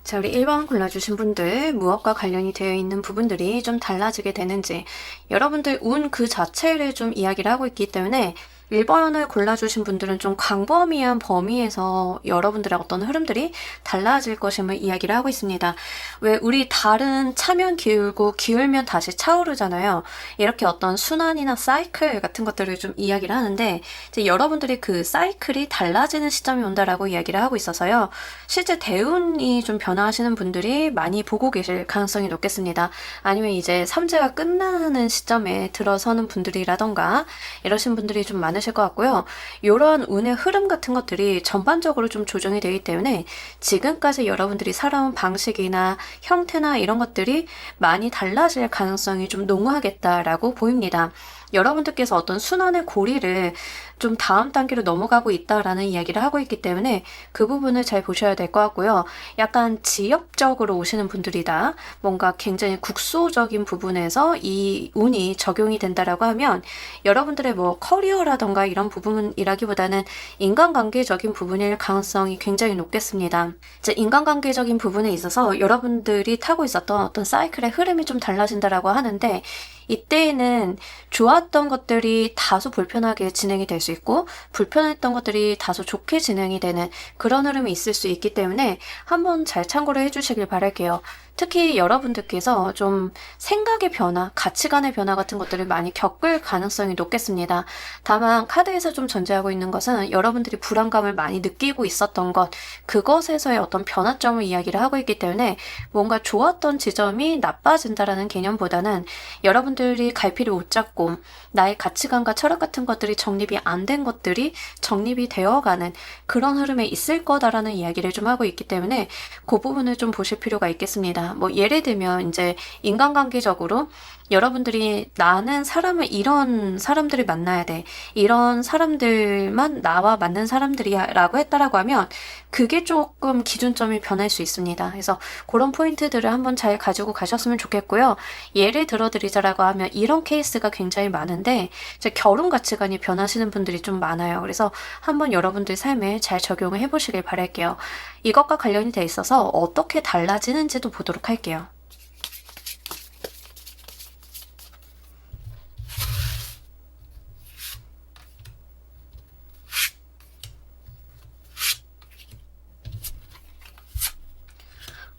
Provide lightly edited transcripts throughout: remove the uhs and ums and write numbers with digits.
자, 우리 1번 골라주신 분들 무엇과 관련이 되어 있는 부분들이 좀 달라지게 되는지 여러분들 운 그 자체를 좀 이야기를 하고 있기 때문에 1번을 골라주신 분들은 좀 광범위한 범위에서 여러분들의 어떤 흐름들이 달라질 것임을 이야기를 하고 있습니다. 왜 우리 달은 차면 기울고 기울면 다시 차오르잖아요. 이렇게 어떤 순환이나 사이클 같은 것들을 좀 이야기를 하는데 이제 여러분들이 그 사이클이 달라지는 시점이 온다라고 이야기를 하고 있어서요. 실제 대운이 좀 변화하시는 분들이 많이 보고 계실 가능성이 높겠습니다. 아니면 이제 삼재가 끝나는 시점에 들어서는 분들이라던가 이러신 분들이 좀 많으실 것 같고요. 이러한 운의 흐름 같은 것들이 전반적으로 좀 조정이 되기 때문에 지금까지 여러분들이 살아온 방식이나 형태나 이런 것들이 많이 달라질 가능성이 좀 농후하겠다라고 보입니다. 여러분들께서 어떤 순환의 고리를 좀 다음 단계로 넘어가고 있다라는 이야기를 하고 있기 때문에 그 부분을 잘 보셔야 될 것 같고요. 약간 지역적으로 오시는 분들이다. 뭔가 굉장히 국소적인 부분에서 이 운이 적용이 된다라고 하면 여러분들의 뭐 커리어라던가 이런 부분이라기보다는 인간관계적인 부분일 가능성이 굉장히 높겠습니다. 이제 인간관계적인 부분에 있어서 여러분들이 타고 있었던 어떤 사이클의 흐름이 좀 달라진다라고 하는데 이때에는 좋았던 것들이 다소 불편하게 진행이 될 수 있고 불편했던 것들이 다소 좋게 진행이 되는 그런 흐름이 있을 수 있기 때문에 한번 잘 참고를 해주시길 바랄게요. 특히 여러분들께서 좀 생각의 변화, 가치관의 변화 같은 것들을 많이 겪을 가능성이 높겠습니다. 다만 카드에서 좀 전제하고 있는 것은 여러분들이 불안감을 많이 느끼고 있었던 것, 그것에서의 어떤 변화점을 이야기를 하고 있기 때문에 뭔가 좋았던 지점이 나빠진다라는 개념보다는 여러분들이 갈피를 못 잡고 나의 가치관과 철학 같은 것들이 정립이 안 된 것들이 정립이 되어가는 그런 흐름에 있을 거다라는 이야기를 좀 하고 있기 때문에 그 부분을 좀 보실 필요가 있겠습니다. 뭐 예를 들면 이제 인간관계적으로 여러분들이 나는 사람을 이런 사람들을 만나야 돼. 이런 사람들만 나와 맞는 사람들이야 라고 했다라고 하면 그게 조금 기준점이 변할 수 있습니다. 그래서 그런 포인트들을 한번 잘 가지고 가셨으면 좋겠고요. 예를 들어드리자라고 하면 이런 케이스가 굉장히 많은데 이제 결혼 가치관이 변하시는 분들이 좀 많아요. 그래서 한번 여러분들 삶에 잘 적용을 해보시길 바랄게요. 이것과 관련이 돼 있어서 어떻게 달라지는지도 보도록 할게요.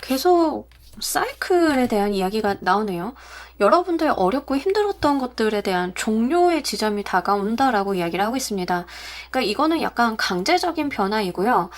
계속 사이클에 대한 이야기가 나오네요. 여러분들 어렵고 힘들었던 것들에 대한 종료의 지점이 다가온다라고 이야기를 하고 있습니다. 그러니까 이거는 약간 강제적인 변화이고요.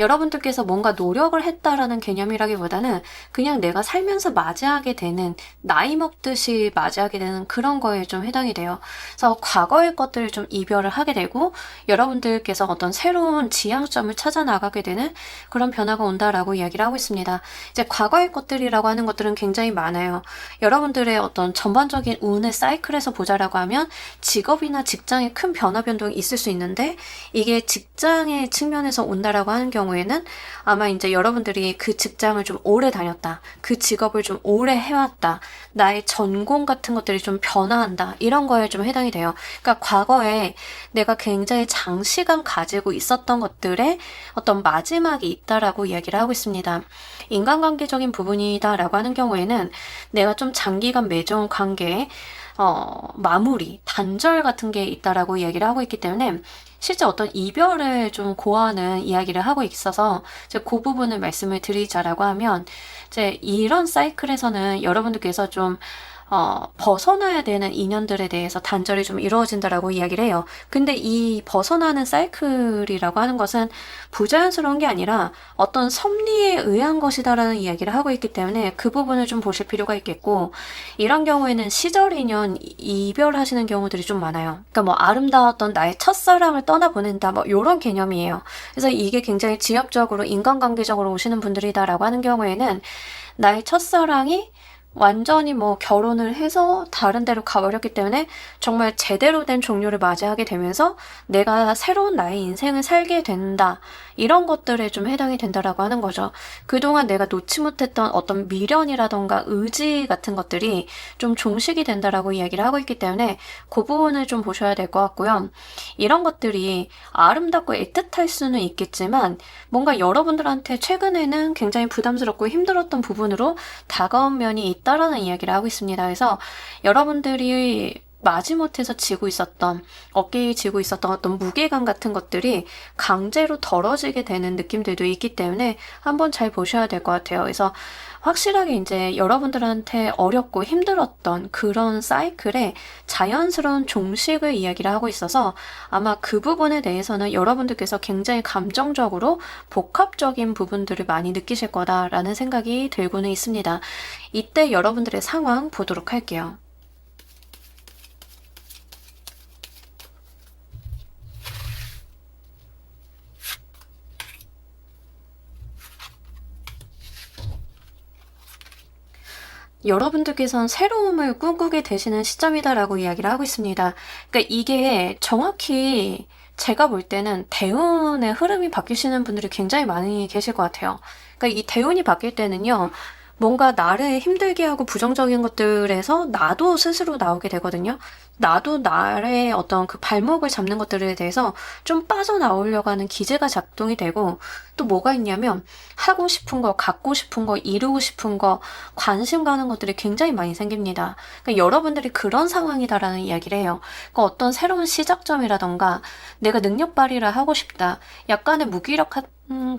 여러분들께서 뭔가 노력을 했다라는 개념이라기보다는 그냥 내가 살면서 맞이하게 되는 나이 먹듯이 맞이하게 되는 그런 거에 좀 해당이 돼요. 그래서 과거의 것들을 좀 이별을 하게 되고 여러분들께서 어떤 새로운 지향점을 찾아 나가게 되는 그런 변화가 온다라고 이야기를 하고 있습니다. 이제 과거의 것들이라고 하는 것들은 굉장히 많아요. 여러분들의 어떤 전반적인 운의 사이클에서 보자라고 하면 직업이나 직장에 큰 변화 변동이 있을 수 있는데 이게 직장의 측면에서 온다라고 하는 경우에는 아마 이제 여러분들이 그 직장을 좀 오래 다녔다. 그 직업을 좀 오래 해왔다. 나의 전공 같은 것들이 좀 변화한다. 이런 거에 좀 해당이 돼요. 그러니까 과거에 내가 굉장히 장시간 가지고 있었던 것들의 어떤 마지막이 있다라고 이야기를 하고 있습니다. 인간관계적인 부분이다라고 하는 경우에는 내가 좀 장기간 맺어온 관계에 마무리, 단절 같은 게 있다라고 이야기를 하고 있기 때문에 실제 어떤 이별을 좀 고하는 이야기를 하고 있어서 이제 그 부분을 말씀을 드리자라고 하면 이제 이런 사이클에서는 여러분들께서 좀 벗어나야 되는 인연들에 대해서 단절이 좀 이루어진다라고 이야기를 해요. 근데 이 벗어나는 사이클이라고 하는 것은 부자연스러운 게 아니라 어떤 섭리에 의한 것이다라는 이야기를 하고 있기 때문에 그 부분을 좀 보실 필요가 있겠고 이런 경우에는 시절 인연 이별하시는 경우들이 좀 많아요. 그러니까 뭐 아름다웠던 나의 첫사랑을 떠나보낸다 뭐 이런 개념이에요. 그래서 이게 굉장히 지역적으로 인간관계적으로 오시는 분들이다라고 하는 경우에는 나의 첫사랑이 완전히 뭐 결혼을 해서 다른 데로 가버렸기 때문에 정말 제대로 된 종료를 맞이하게 되면서 내가 새로운 나의 인생을 살게 된다. 이런 것들에 좀 해당이 된다라고 하는 거죠. 그동안 내가 놓지 못했던 어떤 미련이라던가 의지 같은 것들이 좀 종식이 된다라고 이야기를 하고 있기 때문에 그 부분을 좀 보셔야 될 것 같고요. 이런 것들이 아름답고 애틋할 수는 있겠지만 뭔가 여러분들한테 최근에는 굉장히 부담스럽고 힘들었던 부분으로 다가온 면이 있다라는 이야기를 하고 있습니다. 그래서 여러분들이 마지못해서 지고 있었던, 어깨에 지고 있었던 어떤 무게감 같은 것들이 강제로 덜어지게 되는 느낌들도 있기 때문에 한번 잘 보셔야 될 것 같아요. 그래서 확실하게 이제 여러분들한테 어렵고 힘들었던 그런 사이클에 자연스러운 종식을 이야기를 하고 있어서 아마 그 부분에 대해서는 여러분들께서 굉장히 감정적으로 복합적인 부분들을 많이 느끼실 거다라는 생각이 들고는 있습니다. 이때 여러분들의 상황 보도록 할게요. 여러분들께서는 새로움을 꿈꾸게 되시는 시점이다라고 이야기를 하고 있습니다. 그러니까 이게 정확히 제가 볼 때는 대운의 흐름이 바뀌시는 분들이 굉장히 많이 계실 것 같아요. 그러니까 이 대운이 바뀔 때는요, 뭔가 나를 힘들게 하고 부정적인 것들에서 나도 스스로 나오게 되거든요. 나도 나의 어떤 그 발목을 잡는 것들에 대해서 좀 빠져나오려고 하는 기제가 작동이 되고, 또 뭐가 있냐면 하고 싶은 거, 갖고 싶은 거, 이루고 싶은 거, 관심 가는 것들이 굉장히 많이 생깁니다. 그러니까 여러분들이 그런 상황이다라는 이야기를 해요. 그러니까 어떤 새로운 시작점이라던가 내가 능력 발휘를 하고 싶다. 약간의 무기력한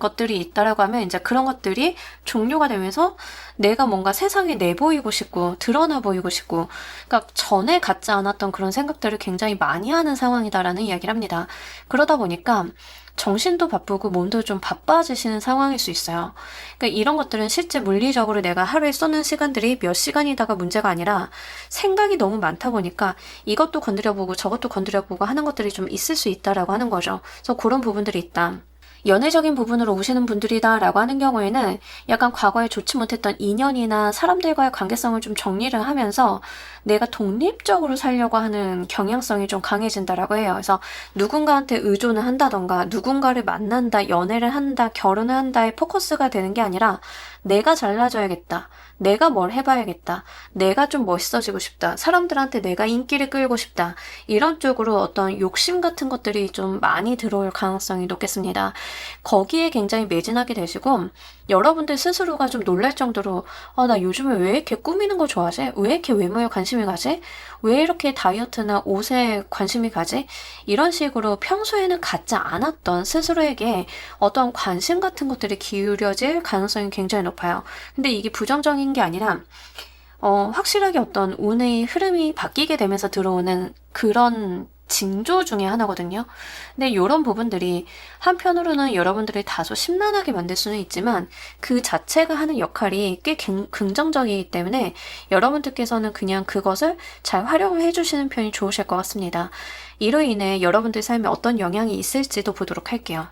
것들이 있다라고 하면 이제 그런 것들이 종료가 되면서 내가 뭔가 세상에 내보이고 싶고 드러나 보이고 싶고, 그러니까 전에 갖지 않았던 그런 생각들을 굉장히 많이 하는 상황이다라는 이야기를 합니다. 그러다 보니까 정신도 바쁘고 몸도 좀 바빠지시는 상황일 수 있어요. 그러니까 이런 것들은 실제 물리적으로 내가 하루에 쏟는 시간들이 몇 시간이다가 문제가 아니라 생각이 너무 많다 보니까 이것도 건드려보고 저것도 건드려보고 하는 것들이 좀 있을 수 있다라고 하는 거죠. 그래서 그런 부분들이 있다. 연애적인 부분으로 오시는 분들이다라고 하는 경우에는 약간 과거에 좋지 못했던 인연이나 사람들과의 관계성을 좀 정리를 하면서 내가 독립적으로 살려고 하는 경향성이 좀 강해진다라고 해요. 그래서 누군가한테 의존을 한다던가 누군가를 만난다, 연애를 한다, 결혼을 한다에 포커스가 되는 게 아니라 내가 잘나져야겠다. 내가 뭘 해봐야겠다. 내가 좀 멋있어지고 싶다. 사람들한테 내가 인기를 끌고 싶다. 이런 쪽으로 어떤 욕심 같은 것들이 좀 많이 들어올 가능성이 높겠습니다. 거기에 굉장히 매진하게 되시고 여러분들 스스로가 좀 놀랄 정도로 나 요즘에 왜 이렇게 꾸미는 거 좋아하지? 왜 이렇게 외모에 관심이 가지? 왜 이렇게 다이어트나 옷에 관심이 가지? 이런 식으로 평소에는 갖지 않았던 스스로에게 어떤 관심 같은 것들이 기울여질 가능성이 굉장히 높아요. 근데 이게 부정적인 게 아니라 확실하게 어떤 운의 흐름이 바뀌게 되면서 들어오는 그런 징조 중에 하나거든요. 근데 이런 부분들이 한편으로는 여러분들을 다소 심란하게 만들 수는 있지만 그 자체가 하는 역할이 꽤 긍정적이기 때문에 여러분들께서는 그냥 그것을 잘 활용을 해주시는 편이 좋으실 것 같습니다. 이로 인해 여러분들 삶에 어떤 영향이 있을지도 보도록 할게요.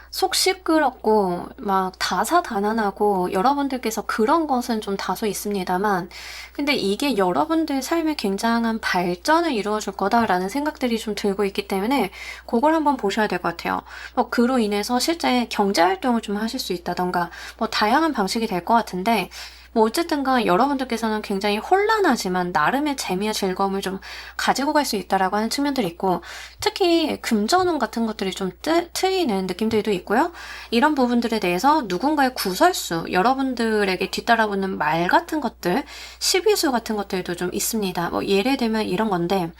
속 시끄럽고 막 다사다난하고 여러분들께서 그런 것은 좀 다소 있습니다만 근데 이게 여러분들 삶에 굉장한 발전을 이루어 줄 거다라는 생각들이 좀 들고 있기 때문에 그걸 한번 보셔야 될 것 같아요. 그로 인해서 실제 경제활동을 좀 하실 수 있다던가 다양한 방식이 될 것 같은데 어쨌든간 여러분들께서는 굉장히 혼란하지만 나름의 재미와 즐거움을 좀 가지고 갈 수 있다라고 하는 측면들이 있고 특히 금전운 같은 것들이 좀 트이는 느낌들도 있고요. 이런 부분들에 대해서 누군가의 구설수, 여러분들에게 뒤따라붙는 말 같은 것들, 시비수 같은 것들도 좀 있습니다. 예를 들면 이런 건데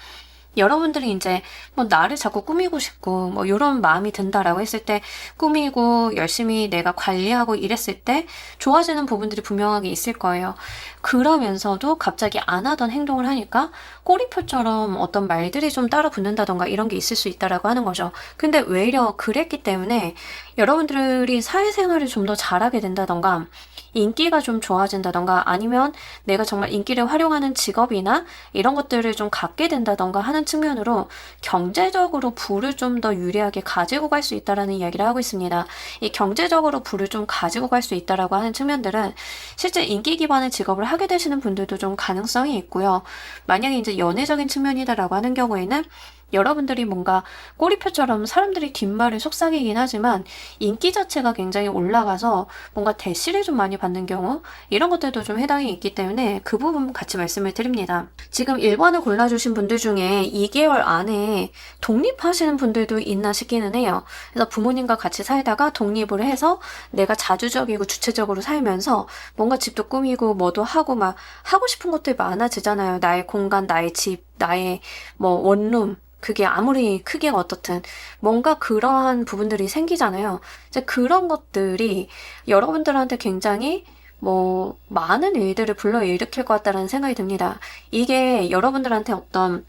여러분들이 이제 나를 자꾸 꾸미고 싶고 이런 마음이 든다라고 했을 때 꾸미고 열심히 내가 관리하고 이랬을 때 좋아지는 부분들이 분명하게 있을 거예요. 그러면서도 갑자기 안 하던 행동을 하니까 꼬리표처럼 어떤 말들이 좀 따라 붙는다던가 이런 게 있을 수 있다라고 하는 거죠. 근데 외려 그랬기 때문에 여러분들이 사회생활을 좀 더 잘하게 된다던가 인기가 좀 좋아진다던가 아니면 내가 정말 인기를 활용하는 직업이나 이런 것들을 좀 갖게 된다던가 하는 측면으로 경제적으로 부를 좀 더 유리하게 가지고 갈 수 있다라는 이야기를 하고 있습니다. 이 경제적으로 부를 좀 가지고 갈 수 있다라고 하는 측면들은 실제 인기 기반의 직업을 하게 되시는 분들도 좀 가능성이 있고요. 만약에 이제 연애적인 측면이다라고 하는 경우에는 여러분들이 뭔가 꼬리표처럼 사람들이 뒷말을 속삭이긴 하지만 인기 자체가 굉장히 올라가서 뭔가 대시를 좀 많이 받는 경우 이런 것들도 좀 해당이 있기 때문에 그 부분 같이 말씀을 드립니다. 지금 1번을 골라주신 분들 중에 2개월 안에 독립하시는 분들도 있나 싶기는 해요. 그래서 부모님과 같이 살다가 독립을 해서 내가 자주적이고 주체적으로 살면서 뭔가 집도 꾸미고 뭐도 하고 막 하고 싶은 것들이 많아지잖아요. 나의 공간, 나의 집, 나의 뭐 원룸 그게 아무리 크기가 어떻든 뭔가 그러한 부분들이 생기잖아요. 이제 그런 것들이 여러분들한테 굉장히 뭐 많은 일들을 불러일으킬 것 같다는 생각이 듭니다. 이게 여러분들한테 어떤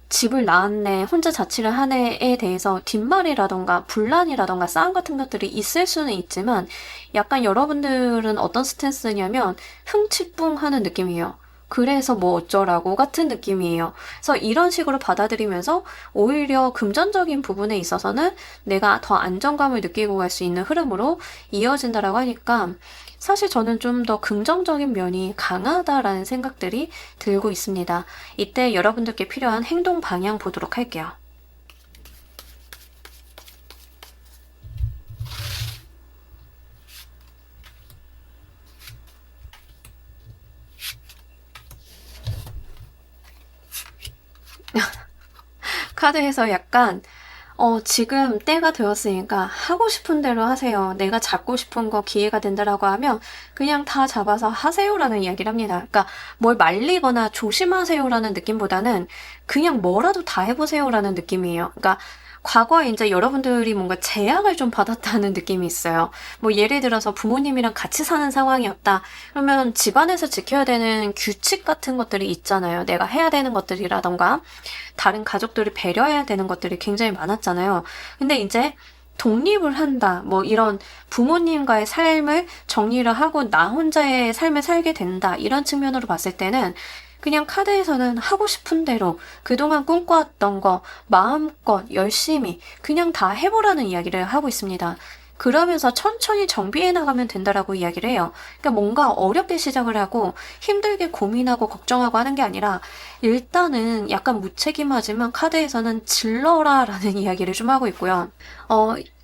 집을 낳았네, 혼자 자취를 하네에 대해서 뒷말이라던가 분란이라던가 싸움 같은 것들이 있을 수는 있지만 약간 여러분들은 어떤 스탠스냐면 흥칫뿡 하는 느낌이에요. 그래서 뭐 어쩌라고 같은 느낌이에요. 그래서 이런 식으로 받아들이면서 오히려 금전적인 부분에 있어서는 내가 더 안정감을 느끼고 갈 수 있는 흐름으로 이어진다라고 하니까 사실 저는 좀 더 긍정적인 면이 강하다라는 생각들이 들고 있습니다. 이때 여러분들께 필요한 행동 방향 보도록 할게요. 카드에서 약간 지금 때가 되었으니까 하고 싶은 대로 하세요. 내가 잡고 싶은 거 기회가 된다라고 하면 그냥 다 잡아서 하세요라는 이야기를 합니다. 그러니까 뭘 말리거나 조심하세요라는 느낌보다는 그냥 뭐라도 다 해보세요라는 느낌이에요. 그러니까 과거에 이제 여러분들이 뭔가 제약을 좀 받았다는 느낌이 있어요. 뭐 예를 들어서 부모님이랑 같이 사는 상황이었다. 그러면 집안에서 지켜야 되는 규칙 같은 것들이 있잖아요. 내가 해야 되는 것들이라던가 다른 가족들을 배려해야 되는 것들이 굉장히 많았잖아요. 근데 이제 독립을 한다. 뭐 이런 부모님과의 삶을 정리를 하고 나 혼자의 삶을 살게 된다. 이런 측면으로 봤을 때는 그냥 카드에서는 하고 싶은 대로 그동안 꿈꿔왔던 거 마음껏 열심히 그냥 다 해보라는 이야기를 하고 있습니다. 그러면서 천천히 정비해 나가면 된다라고 이야기를 해요. 그러니까 뭔가 어렵게 시작을 하고 힘들게 고민하고 걱정하고 하는 게 아니라 일단은 약간 무책임하지만 카드에서는 질러라라는 이야기를 좀 하고 있고요.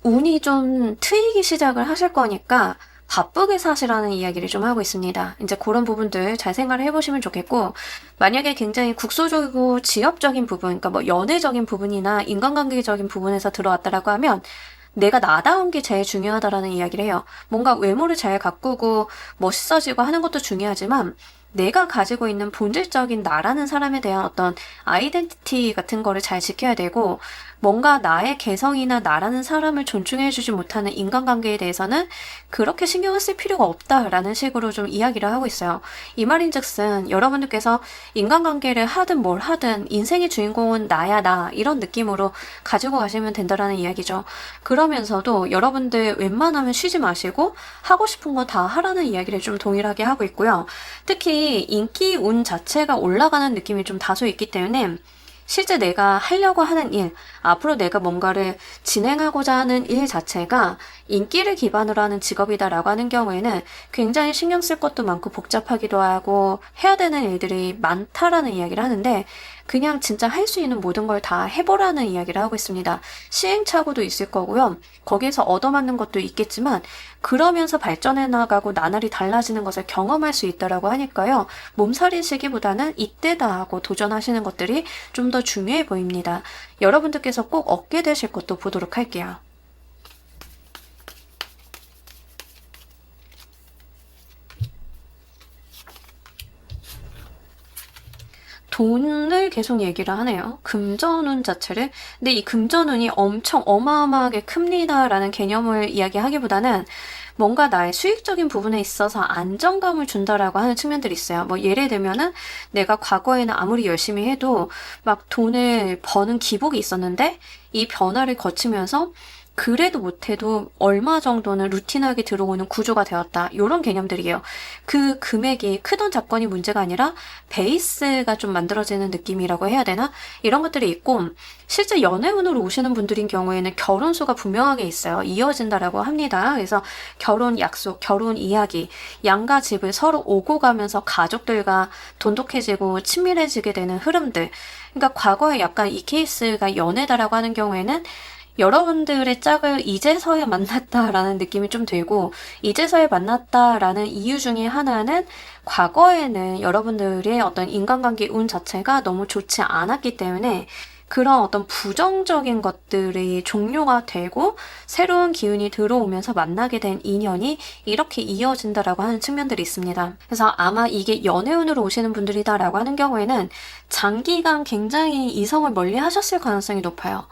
운이 좀 트이기 시작을 하실 거니까 바쁘게 사시라는 이야기를 좀 하고 있습니다. 이제 그런 부분들 잘 생각을 해보시면 좋겠고, 만약에 굉장히 국소적이고 지엽적인 부분, 그러니까 뭐 연애적인 부분이나 인간관계적인 부분에서 들어왔다라고 하면 내가 나다운 게 제일 중요하다라는 이야기를 해요. 뭔가 외모를 잘 가꾸고 멋있어지고 하는 것도 중요하지만 내가 가지고 있는 본질적인 나라는 사람에 대한 어떤 아이덴티티 같은 거를 잘 지켜야 되고 뭔가 나의 개성이나 나라는 사람을 존중해주지 못하는 인간관계에 대해서는 그렇게 신경을 쓸 필요가 없다라는 식으로 좀 이야기를 하고 있어요. 이 말인즉슨 여러분들께서 인간관계를 하든 뭘 하든 인생의 주인공은 나야 나 이런 느낌으로 가지고 가시면 된다라는 이야기죠. 그러면서도 여러분들 웬만하면 쉬지 마시고 하고 싶은 거 다 하라는 이야기를 좀 동일하게 하고 있고요. 특히 인기 운 자체가 올라가는 느낌이 좀 다소 있기 때문에 실제 내가 하려고 하는 일, 앞으로 내가 뭔가를 진행하고자 하는 일 자체가 인기를 기반으로 하는 직업이다라고 하는 경우에는 굉장히 신경 쓸 것도 많고 복잡하기도 하고 해야 되는 일들이 많다라는 이야기를 하는데 그냥 진짜 할 수 있는 모든 걸 다 해보라는 이야기를 하고 있습니다. 시행착오도 있을 거고요. 거기에서 얻어맞는 것도 있겠지만 그러면서 발전해 나가고 나날이 달라지는 것을 경험할 수 있다라고 하니까요. 몸살이시기보다는 이때다 하고 도전하시는 것들이 좀 더 중요해 보입니다. 여러분들께서 꼭 얻게 되실 것도 보도록 할게요. 돈을 계속 얘기를 하네요. 금전운 자체를. 근데 이 금전운이 엄청 어마어마하게 큽니다라는 개념을 이야기하기보다는 뭔가 나의 수익적인 부분에 있어서 안정감을 준다라고 하는 측면들이 있어요. 뭐 예를 들면은 내가 과거에는 아무리 열심히 해도 막 돈을 버는 기복이 있었는데 이 변화를 거치면서 그래도 못해도 얼마 정도는 루틴하게 들어오는 구조가 되었다. 이런 개념들이에요. 그 금액이 크던 작건이 문제가 아니라 베이스가 좀 만들어지는 느낌이라고 해야 되나? 이런 것들이 있고, 실제 연애운으로 오시는 분들인 경우에는 결혼수가 분명하게 있어요. 이어진다라고 합니다. 그래서 결혼 약속, 결혼 이야기, 양가 집을 서로 오고 가면서 가족들과 돈독해지고 친밀해지게 되는 흐름들. 그러니까 과거에 약간 이 케이스가 연애다라고 하는 경우에는 여러분들의 짝을 이제서야 만났다라는 느낌이 좀 들고, 이제서야 만났다라는 이유 중에 하나는 과거에는 여러분들의 어떤 인간관계 운 자체가 너무 좋지 않았기 때문에 그런 어떤 부정적인 것들이 종료가 되고 새로운 기운이 들어오면서 만나게 된 인연이 이렇게 이어진다라고 하는 측면들이 있습니다. 그래서 아마 이게 연애운으로 오시는 분들이다라고 하는 경우에는 장기간 굉장히 이성을 멀리 하셨을 가능성이 높아요.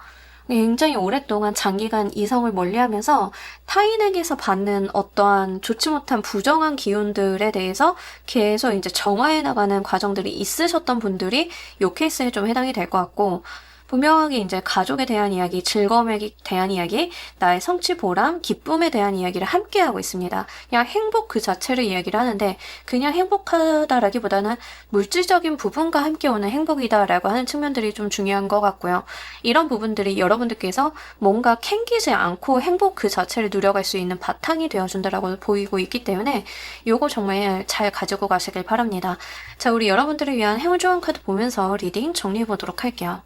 굉장히 오랫동안 장기간 이성을 멀리하면서 타인에게서 받는 어떠한 좋지 못한 부정한 기운들에 대해서 계속 이제 정화해 나가는 과정들이 있으셨던 분들이 이 케이스에 좀 해당이 될 것 같고, 분명하게 이제 가족에 대한 이야기, 즐거움에 대한 이야기, 나의 성취 보람, 기쁨에 대한 이야기를 함께 하고 있습니다. 그냥 행복 그 자체를 이야기를 하는데 그냥 행복하다라기보다는 물질적인 부분과 함께 오는 행복이다라고 하는 측면들이 좀 중요한 것 같고요. 이런 부분들이 여러분들께서 뭔가 캥기지 않고 행복 그 자체를 누려갈 수 있는 바탕이 되어준다라고 보이고 있기 때문에 요거 정말 잘 가지고 가시길 바랍니다. 자, 우리 여러분들을 위한 행운 조언 카드 보면서 리딩 정리해 보도록 할게요.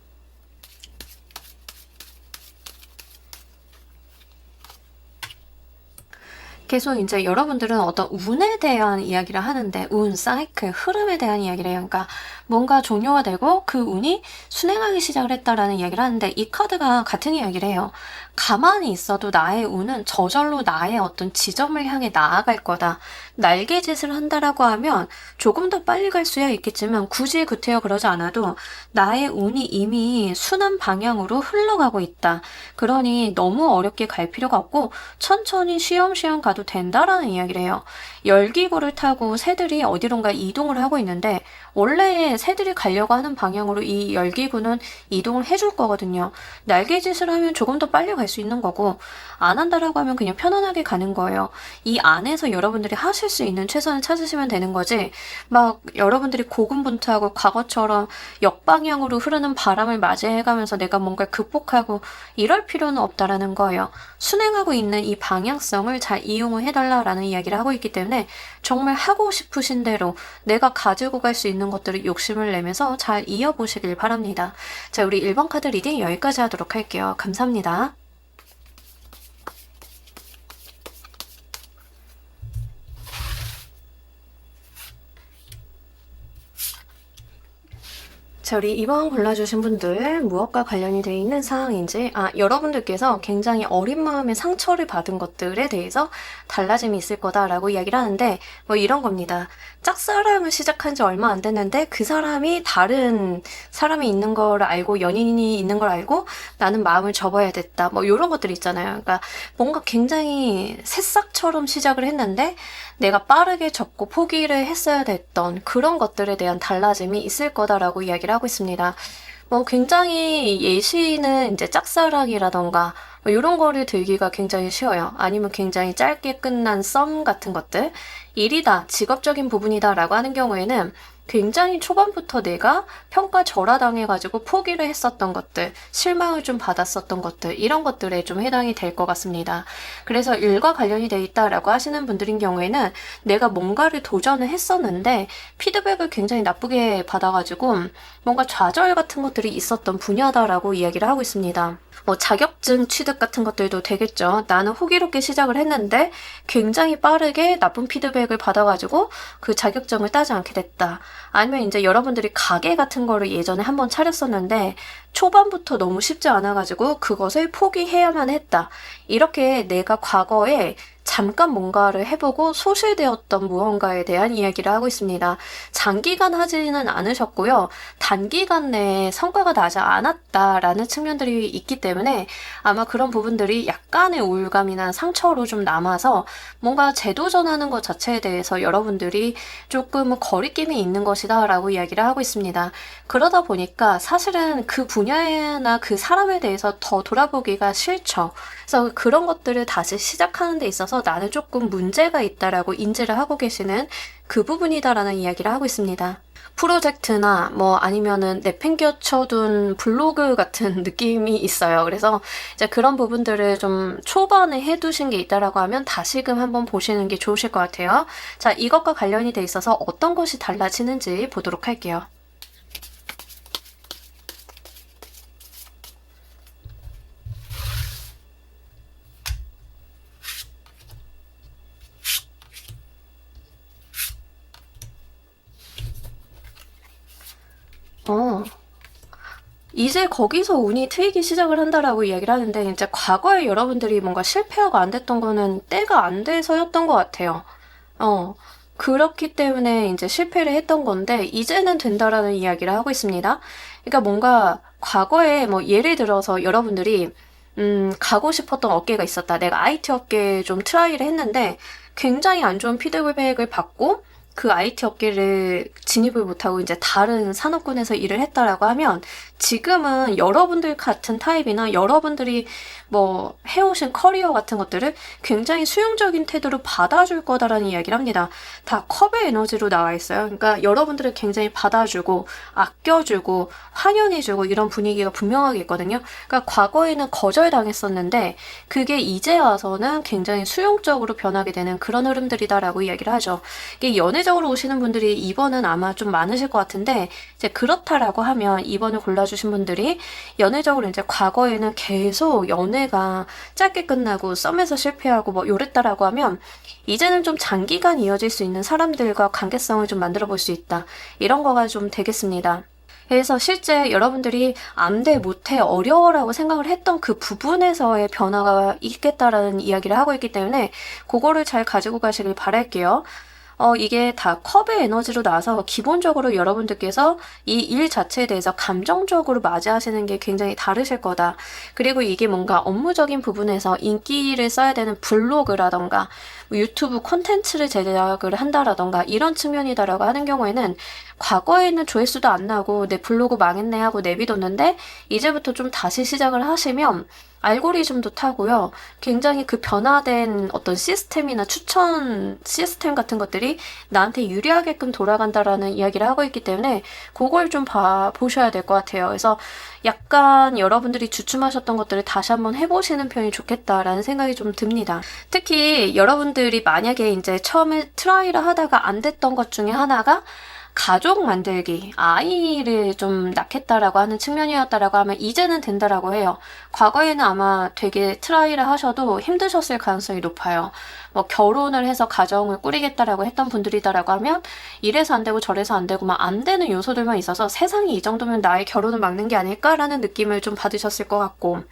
계속 이제 여러분들은 어떤 운에 대한 이야기를 하는데, 운, 사이클, 흐름에 대한 이야기를 해요. 그러니까 뭔가 종료가 되고 그 운이 순행하기 시작을 했다라는 이야기를 하는데, 이 카드가 같은 이야기를 해요. 가만히 있어도 나의 운은 저절로 나의 어떤 지점을 향해 나아갈 거다. 날개짓을 한다라고 하면 조금 더 빨리 갈 수야 있겠지만 굳이 구태여 그러지 않아도 나의 운이 이미 순한 방향으로 흘러가고 있다. 그러니 너무 어렵게 갈 필요가 없고 천천히 쉬엄쉬엄 가도 된다라는 이야기를 해요. 열기구를 타고 새들이 어디론가 이동을 하고 있는데 원래 새들이 가려고 하는 방향으로 이 열기구는 이동을 해줄 거거든요. 날개짓을 하면 조금 더 빨리 갈 수 있는 거고, 안 한다라고 하면 그냥 편안하게 가는 거예요. 이 안에서 여러분들이 하실 수 있는 최선을 찾으시면 되는 거지, 막 여러분들이 고군분투하고 과거처럼 역방향으로 흐르는 바람을 맞이해가면서 내가 뭔가를 극복하고 이럴 필요는 없다라는 거예요. 순행하고 있는 이 방향성을 잘 이용을 해달라라는 이야기를 하고 있기 때문에 정말 하고 싶으신 대로 내가 가지고 갈 수 있는 것들을 욕심을 내면서 잘 이어보시길 바랍니다. 자, 우리 1번 카드 리딩 여기까지 하도록 할게요. 감사합니다. 자, 우리 이번 골라주신 분들 무엇과 관련이 되어 있는 사항인지, 여러분들께서 굉장히 어린 마음에 상처를 받은 것들에 대해서 달라짐이 있을 거다라고 이야기를 하는데, 뭐 이런 겁니다. 짝사랑을 시작한 지 얼마 안 됐는데 그 사람이 다른 사람이 있는 걸 알고, 연인이 있는 걸 알고 나는 마음을 접어야 됐다. 뭐 이런 것들 있잖아요. 그러니까 뭔가 굉장히 새싹처럼 시작을 했는데 내가 빠르게 접고 포기를 했어야 됐던 그런 것들에 대한 달라짐이 있을 거다라고 이야기를 하고 있습니다. 뭐 굉장히 예시는 이제 짝사랑이라던가 뭐 이런 거를 들기가 굉장히 쉬워요. 아니면 굉장히 짧게 끝난 썸 같은 것들, 일이다, 직업적인 부분이다 라고 하는 경우에는 굉장히 초반부터 내가 평가절하당해가지고 포기를 했었던 것들, 실망을 좀 받았었던 것들, 이런 것들에 좀 해당이 될 것 같습니다. 그래서 일과 관련이 돼 있다라고 하시는 분들인 경우에는 내가 뭔가를 도전을 했었는데 피드백을 굉장히 나쁘게 받아가지고 뭔가 좌절 같은 것들이 있었던 분야다라고 이야기를 하고 있습니다. 뭐 자격증 취득 같은 것들도 되겠죠. 나는 호기롭게 시작을 했는데 굉장히 빠르게 나쁜 피드백을 받아가지고 그 자격증을 따지 않게 됐다. 아니면 이제 여러분들이 가게 같은 거를 예전에 한번 차렸었는데 초반부터 너무 쉽지 않아가지고 그것을 포기해야만 했다. 이렇게 내가 과거에 잠깐 뭔가를 해보고 소실되었던 무언가에 대한 이야기를 하고 있습니다. 장기간 하지는 않으셨고요. 단기간 내에 성과가 나지 않았다라는 측면들이 있기 때문에 아마 그런 부분들이 약간의 우울감이나 상처로 좀 남아서 뭔가 재도전하는 것 자체에 대해서 여러분들이 조금 거리낌이 있는 것이다 라고 이야기를 하고 있습니다. 그러다 보니까 사실은 그 분야나 그 사람에 대해서 더 돌아보기가 싫죠. 그래서 그런 것들을 다시 시작하는 데 있어서 나는 조금 문제가 있다라고 인지를 하고 계시는 그 부분이다라는 이야기를 하고 있습니다. 프로젝트나 뭐 아니면은 내팽겨쳐둔 블로그 같은 느낌이 있어요. 그래서 이제 그런 부분들을 좀 초반에 해두신 게 있다라고 하면 다시금 한번 보시는 게 좋으실 것 같아요. 자, 이것과 관련이 돼 있어서 어떤 것이 달라지는지 보도록 할게요. 어, 이제 거기서 운이 트이기 시작을 한다라고 이야기를 하는데 이제 과거에 여러분들이 뭔가 실패하고 안 됐던 거는 때가 안 돼서였던 것 같아요. 어, 그렇기 때문에 이제 실패를 했던 건데 이제는 된다라는 이야기를 하고 있습니다. 그러니까 뭔가 과거에 뭐 예를 들어서 여러분들이 가고 싶었던 업계가 있었다. 내가 IT 업계에 좀 트라이를 했는데 굉장히 안 좋은 피드백을 받고 그 IT 업계를 진입을 못하고 이제 다른 산업군에서 일을 했다라고 하면 지금은 여러분들 같은 타입이나 여러분들이 뭐 해오신 커리어 같은 것들을 굉장히 수용적인 태도로 받아줄 거다라는 이야기를 합니다. 다 컵의 에너지로 나와 있어요. 그러니까 여러분들을 굉장히 받아주고 아껴주고 환영해주고 이런 분위기가 분명하게 있거든요. 그러니까 과거에는 거절당했었는데 그게 이제 와서는 굉장히 수용적으로 변하게 되는 그런 흐름들이다라고 이야기를 하죠. 이게 연애적으로 오시는 분들이 2번은 아마 좀 많으실 것 같은데 이제 그렇다라고 하면 2번을 골라주신 분들이 연애적으로 이제 과거에는 계속 연애가 짧게 끝나고 썸에서 실패하고 뭐 요랬다라고 하면 이제는 좀 장기간 이어질 수 있는 사람들과 관계성을 좀 만들어 볼 수 있다. 이런 거가 좀 되겠습니다. 그래서 실제 여러분들이 안 돼, 못해, 어려워라고 생각을 했던 그 부분에서의 변화가 있겠다라는 이야기를 하고 있기 때문에 그거를 잘 가지고 가시길 바랄게요. 이게 다 컵의 에너지로 나와서 기본적으로 여러분들께서 이 일 자체에 대해서 감정적으로 맞이하시는 게 굉장히 다르실 거다. 그리고 이게 뭔가 업무적인 부분에서 인기를 써야 되는 블로그라던가 뭐 유튜브 콘텐츠를 제작을 한다라던가 이런 측면이다라고 하는 경우에는 과거에는 조회수도 안 나고 내 블로그 망했네 하고 내비뒀는데 이제부터 좀 다시 시작을 하시면 알고리즘도 타고요. 굉장히 그 변화된 어떤 시스템이나 추천 시스템 같은 것들이 나한테 유리하게끔 돌아간다라는 이야기를 하고 있기 때문에 그걸 좀 보셔야 될 것 같아요. 그래서 약간 여러분들이 주춤하셨던 것들을 다시 한번 해보시는 편이 좋겠다라는 생각이 좀 듭니다. 특히 여러분들이 만약에 이제 처음에 트라이를 하다가 안 됐던 것 중에 하나가 가족 만들기, 아이를 좀 낳겠다라고 하는 측면이었다라고 하면 이제는 된다라고 해요. 과거에는 아마 되게 트라이를 하셔도 힘드셨을 가능성이 높아요. 뭐 결혼을 해서 가정을 꾸리겠다라고 했던 분들이다라고 하면 이래서 안 되고 저래서 안 되고 막 안 되는 요소들만 있어서 세상이 이 정도면 나의 결혼을 막는 게 아닐까라는 느낌을 좀 받으셨을 것 같고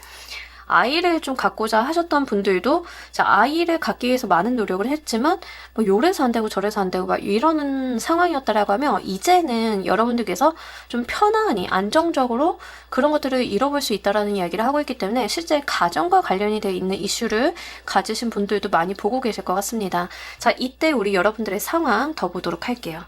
아이를 좀 갖고자 하셨던 분들도 자, 아이를 갖기 위해서 많은 노력을 했지만 뭐 요래서 안 되고 저래서 안 되고 막 이러는 상황이었다라고 하면 이제는 여러분들께서 좀 편안히 안정적으로 그런 것들을 잃어볼 수 있다라는 이야기를 하고 있기 때문에 실제 가정과 관련이 되어 있는 이슈를 가지신 분들도 많이 보고 계실 것 같습니다. 자, 이때 우리 여러분들의 상황 더 보도록 할게요.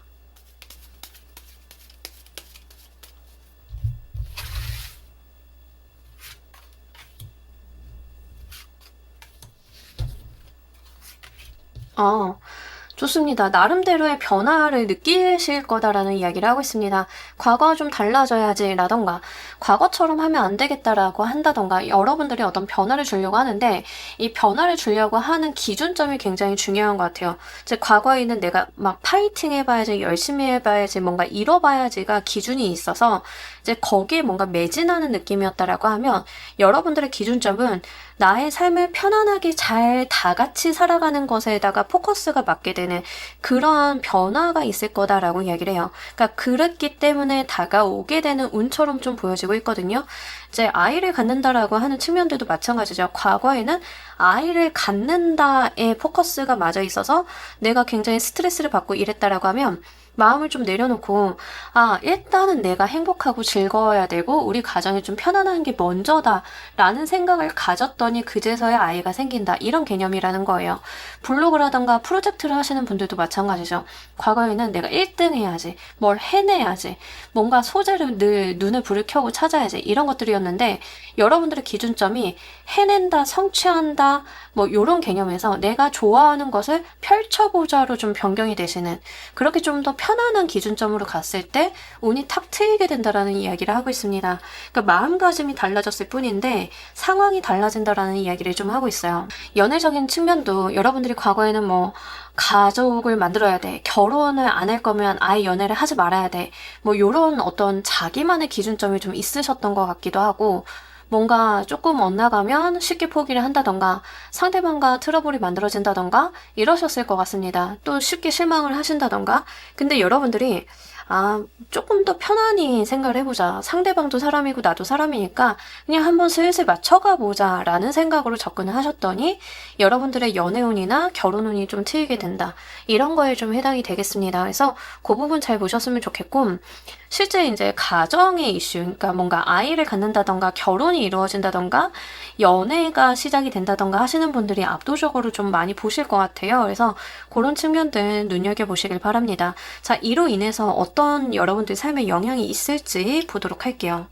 어, 좋습니다. 나름대로의 변화를 느끼실 거다라는 이야기를 하고 있습니다. 과거와 좀 달라져야지 라던가 과거처럼 하면 안 되겠다라고 한다던가 여러분들이 어떤 변화를 주려고 하는데 이 변화를 주려고 하는 기준점이 굉장히 중요한 것 같아요. 즉 과거에는 내가 막 파이팅 해봐야지 열심히 해봐야지 뭔가 이뤄봐야지가 기준이 있어서 이제 거기에 뭔가 매진하는 느낌이었다라고 하면 여러분들의 기준점은 나의 삶을 편안하게 잘 다 같이 살아가는 것에다가 포커스가 맞게 되는 그런 변화가 있을 거다라고 이야기를 해요. 그러니까 그랬기 때문에 다가오게 되는 운처럼 좀 보여지고 있거든요. 이제 아이를 갖는다라고 하는 측면들도 마찬가지죠. 과거에는 아이를 갖는다에 포커스가 맞아 있어서 내가 굉장히 스트레스를 받고 이랬다라고 하면 마음을 좀 내려놓고, 일단은 내가 행복하고 즐거워야 되고 우리 가정이 좀 편안한 게 먼저다 라는 생각을 가졌더니 그제서야 아이가 생긴다, 이런 개념이라는 거예요. 블로그라던가 프로젝트를 하시는 분들도 마찬가지죠. 과거에는 내가 1등 해야지, 뭘 해내야지, 뭔가 소재를 늘 눈에 불을 켜고 찾아야지, 이런 것들이었는데 여러분들의 기준점이 해낸다, 성취한다, 뭐 이런 개념에서 내가 좋아하는 것을 펼쳐보자로 좀 변경이 되시는, 그렇게 좀 더 편안한 기준점으로 갔을 때 운이 탁 트이게 된다라는 이야기를 하고 있습니다. 그러니까 마음가짐이 달라졌을 뿐인데 상황이 달라진다라는 이야기를 좀 하고 있어요. 연애적인 측면도 여러분들이 과거에는 뭐 가족을 만들어야 돼, 결혼을 안 할 거면 아예 연애를 하지 말아야 돼, 뭐 이런 어떤 자기만의 기준점이 좀 있으셨던 것 같기도 하고, 뭔가 조금 엇나가면 쉽게 포기를 한다던가 상대방과 트러블이 만들어진다던가 이러셨을 것 같습니다. 또 쉽게 실망을 하신다던가. 근데 여러분들이 조금 더 편안히 생각을 해보자, 상대방도 사람이고 나도 사람이니까 그냥 한번 슬슬 맞춰가 보자 라는 생각으로 접근을 하셨더니 여러분들의 연애운이나 결혼운이 좀 트이게 된다, 이런 거에 좀 해당이 되겠습니다. 그래서 그 부분 잘 보셨으면 좋겠고, 실제 이제 가정의 이슈, 그러니까 뭔가 아이를 갖는다던가 결혼이 이루어진다던가 연애가 시작이 된다던가 하시는 분들이 압도적으로 좀 많이 보실 것 같아요. 그래서 그런 측면들 눈여겨보시길 바랍니다. 자, 이로 인해서 어떤 여러분들 삶에 영향이 있을지 보도록 할게요.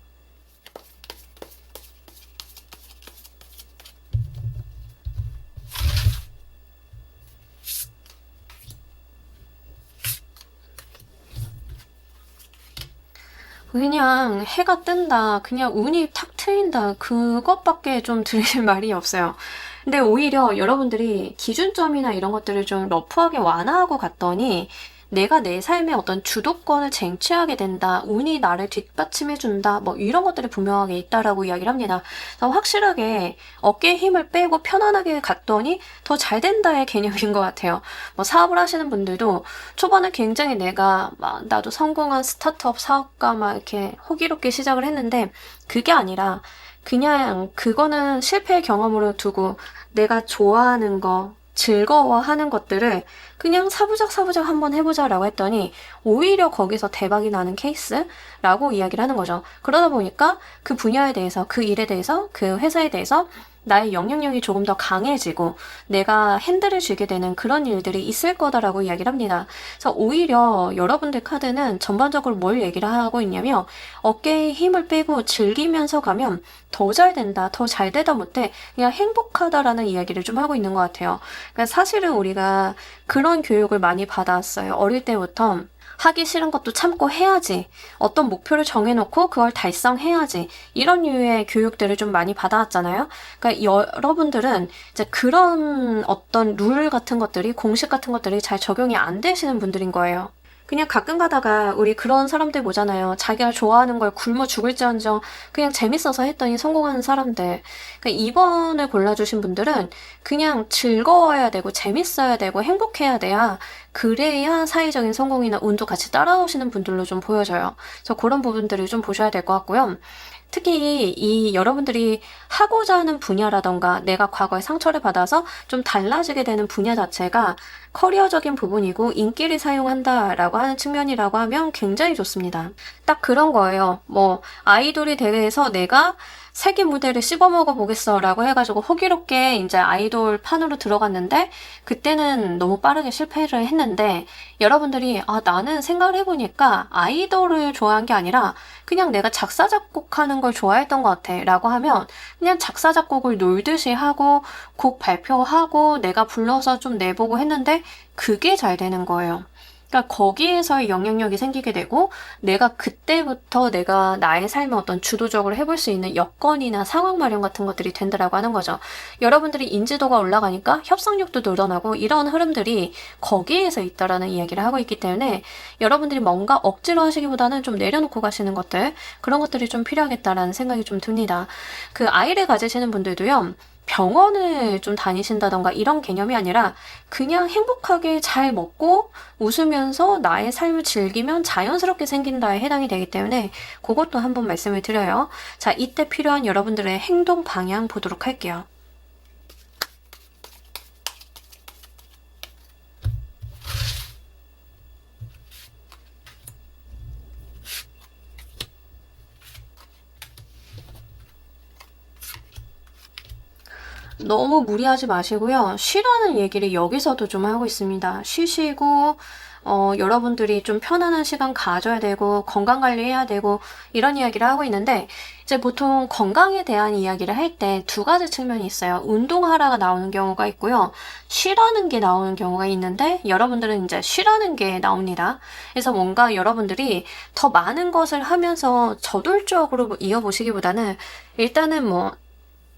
그냥 해가 뜬다, 그냥 운이 탁 트인다, 그것밖에 좀 드릴 말이 없어요. 근데 오히려 여러분들이 기준점이나 이런 것들을 좀 러프하게 완화하고 갔더니 내가 내 삶의 어떤 주도권을 쟁취하게 된다, 운이 나를 뒷받침해준다, 뭐 이런 것들이 분명하게 있다라고 이야기를 합니다. 그래서 확실하게 어깨에 힘을 빼고 편안하게 갔더니 더 잘 된다의 개념인 것 같아요. 뭐 사업을 하시는 분들도 초반에 굉장히 내가 막 나도 성공한 스타트업 사업가 막 이렇게 호기롭게 시작을 했는데 그게 아니라 그냥 그거는 실패의 경험으로 두고 내가 좋아하는 거, 즐거워하는 것들을 그냥 사부작 한번 해보자라고 했더니 오히려 거기서 대박이 나는 케이스라고 이야기를 하는 거죠. 그러다 보니까 그 분야에 대해서, 그 일에 대해서, 그 회사에 대해서 나의 영향력이 조금 더 강해지고 내가 핸들을 쥐게 되는 그런 일들이 있을 거다라고 이야기를 합니다. 그래서 오히려 여러분들 카드는 전반적으로 뭘 얘기를 하고 있냐면 어깨에 힘을 빼고 즐기면서 가면 더 잘 된다, 더 잘 되다 못해 그냥 행복하다라는 이야기를 좀 하고 있는 것 같아요. 그러니까 사실은 우리가 그런 교육을 많이 받았어요. 어릴 때부터 하기 싫은 것도 참고 해야지, 어떤 목표를 정해놓고 그걸 달성해야지, 이런 류의 교육들을 좀 많이 받아왔잖아요. 그러니까 여러분들은 이제 그런 어떤 룰 같은 것들이, 공식 같은 것들이 잘 적용이 안 되시는 분들인 거예요. 그냥 가끔 가다가 우리 그런 사람들 보잖아요. 자기가 좋아하는 걸 굶어 죽을지언정 그냥 재밌어서 했더니 성공하는 사람들. 그러니까 2번을 골라주신 분들은 그냥 즐거워야 되고 재밌어야 되고 행복해야 돼야, 그래야 사회적인 성공이나 운도 같이 따라오시는 분들로 좀 보여져요. 그래서 그런 부분들을 좀 보셔야 될 것 같고요. 특히 이 여러분들이 하고자 하는 분야라던가 내가 과거에 상처를 받아서 좀 달라지게 되는 분야 자체가 커리어적인 부분이고 인기를 사용한다라고 하는 측면이라고 하면 굉장히 좋습니다. 딱 그런 거예요. 뭐 아이돌이 대회에서 내가 세계 무대를 씹어먹어 보겠어 라고 해가지고 호기롭게 이제 아이돌 판으로 들어갔는데 그때는 너무 빠르게 실패를 했는데, 여러분들이 나는 생각을 해보니까 아이돌을 좋아한 게 아니라 그냥 내가 작사 작곡하는 걸 좋아했던 것 같아 라고 하면 그냥 작사 작곡을 놀듯이 하고 곡 발표하고 내가 불러서 좀 내보고 했는데 그게 잘 되는 거예요. 그러니까 거기에서의 영향력이 생기게 되고 내가 그때부터 내가 나의 삶을 어떤 주도적으로 해볼 수 있는 여건이나 상황 마련 같은 것들이 된다라고 하는 거죠. 여러분들이 인지도가 올라가니까 협상력도 늘어나고 이런 흐름들이 거기에서 있다라는 이야기를 하고 있기 때문에 여러분들이 뭔가 억지로 하시기보다는 좀 내려놓고 가시는 것들, 그런 것들이 좀 필요하겠다라는 생각이 좀 듭니다. 그 아이를 가지시는 분들도요, 병원을 좀 다니신다던가 이런 개념이 아니라 그냥 행복하게 잘 먹고 웃으면서 나의 삶을 즐기면 자연스럽게 생긴다에 해당이 되기 때문에 그것도 한번 말씀을 드려요. 자, 이때 필요한 여러분들의 행동 방향 보도록 할게요. 너무 무리하지 마시고요. 쉬라는 얘기를 여기서도 좀 하고 있습니다. 쉬시고 여러분들이 좀 편안한 시간 가져야 되고 건강 관리해야 되고 이런 이야기를 하고 있는데 이제 보통 건강에 대한 이야기를 할 때 두 가지 측면이 있어요. 운동하라가 나오는 경우가 있고요. 쉬라는 게 나오는 경우가 있는데 여러분들은 이제 쉬라는 게 나옵니다. 그래서 뭔가 여러분들이 더 많은 것을 하면서 저돌적으로 이어보시기보다는 일단은 뭐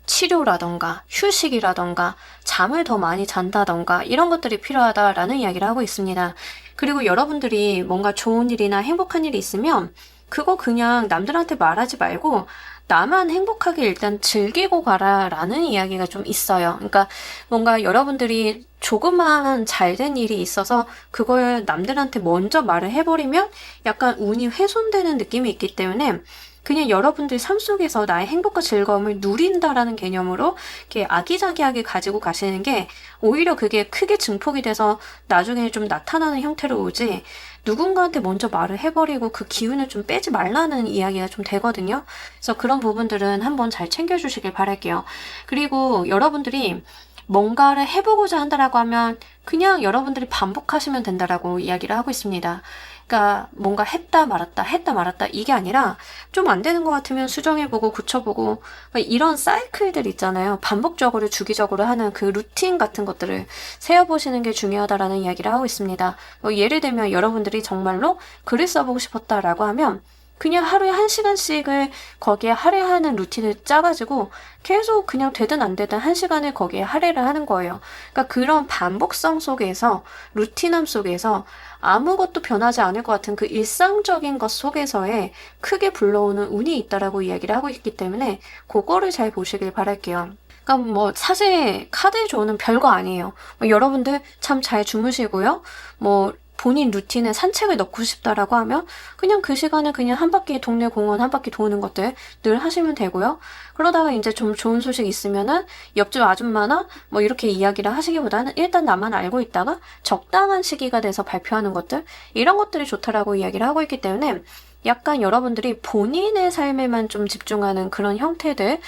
치료라던가 휴식이라던가 잠을 더 많이 잔다던가 이런 것들이 필요하다라는 이야기를 하고 있습니다. 그리고 여러분들이 뭔가 좋은 일이나 행복한 일이 있으면 그거 그냥 남들한테 말하지 말고 나만 행복하게 일단 즐기고 가라라는 이야기가 좀 있어요. 그러니까 뭔가 여러분들이 조그마한 잘된 일이 있어서 그걸 남들한테 먼저 말을 해버리면 약간 운이 훼손되는 느낌이 있기 때문에 그냥 여러분들 삶 속에서 나의 행복과 즐거움을 누린다라는 개념으로 이렇게 아기자기하게 가지고 가시는 게 오히려 그게 크게 증폭이 돼서 나중에 좀 나타나는 형태로 오지 누군가한테 먼저 말을 해버리고 그 기운을 좀 빼지 말라는 이야기가 좀 되거든요. 그래서 그런 부분들은 한번 잘 챙겨주시길 바랄게요. 그리고 여러분들이 뭔가를 해보고자 한다라고 하면 그냥 여러분들이 반복하시면 된다라고 이야기를 하고 있습니다. 그러니까 뭔가 했다 말았다 이게 아니라 좀 안 되는 것 같으면 수정해보고 고쳐보고 이런 사이클들 있잖아요. 반복적으로 주기적으로 하는 그 루틴 같은 것들을 세워보시는 게 중요하다라는 이야기를 하고 있습니다. 예를 들면 여러분들이 정말로 글을 써보고 싶었다라고 하면 그냥 하루에 1시간씩을 거기에 할애하는 루틴을 짜가지고 계속 그냥 되든 안 되든 1시간을 거기에 할애를 하는 거예요. 그러니까 그런 반복성 속에서 루틴함 속에서 아무것도 변하지 않을 것 같은 그 일상적인 것 속에서의 크게 불러오는 운이 있다라고 이야기를 하고 있기 때문에 그거를 잘 보시길 바랄게요. 그러니까 뭐 사실 카드 조언은 별거 아니에요. 여러분들 참 잘 주무시고요. 뭐 본인 루틴에 산책을 넣고 싶다라고 하면 그냥 그 시간에 그냥 한 바퀴 동네 공원 한 바퀴 도는 것들 늘 하시면 되고요. 그러다가 이제 좀 좋은 소식 있으면은 옆집 아줌마나 뭐 이렇게 이야기를 하시기보다는 일단 나만 알고 있다가 적당한 시기가 돼서 발표하는 것들 이런 것들이 좋다라고 이야기를 하고 있기 때문에 약간 여러분들이 본인의 삶에만 좀 집중하는 그런 형태들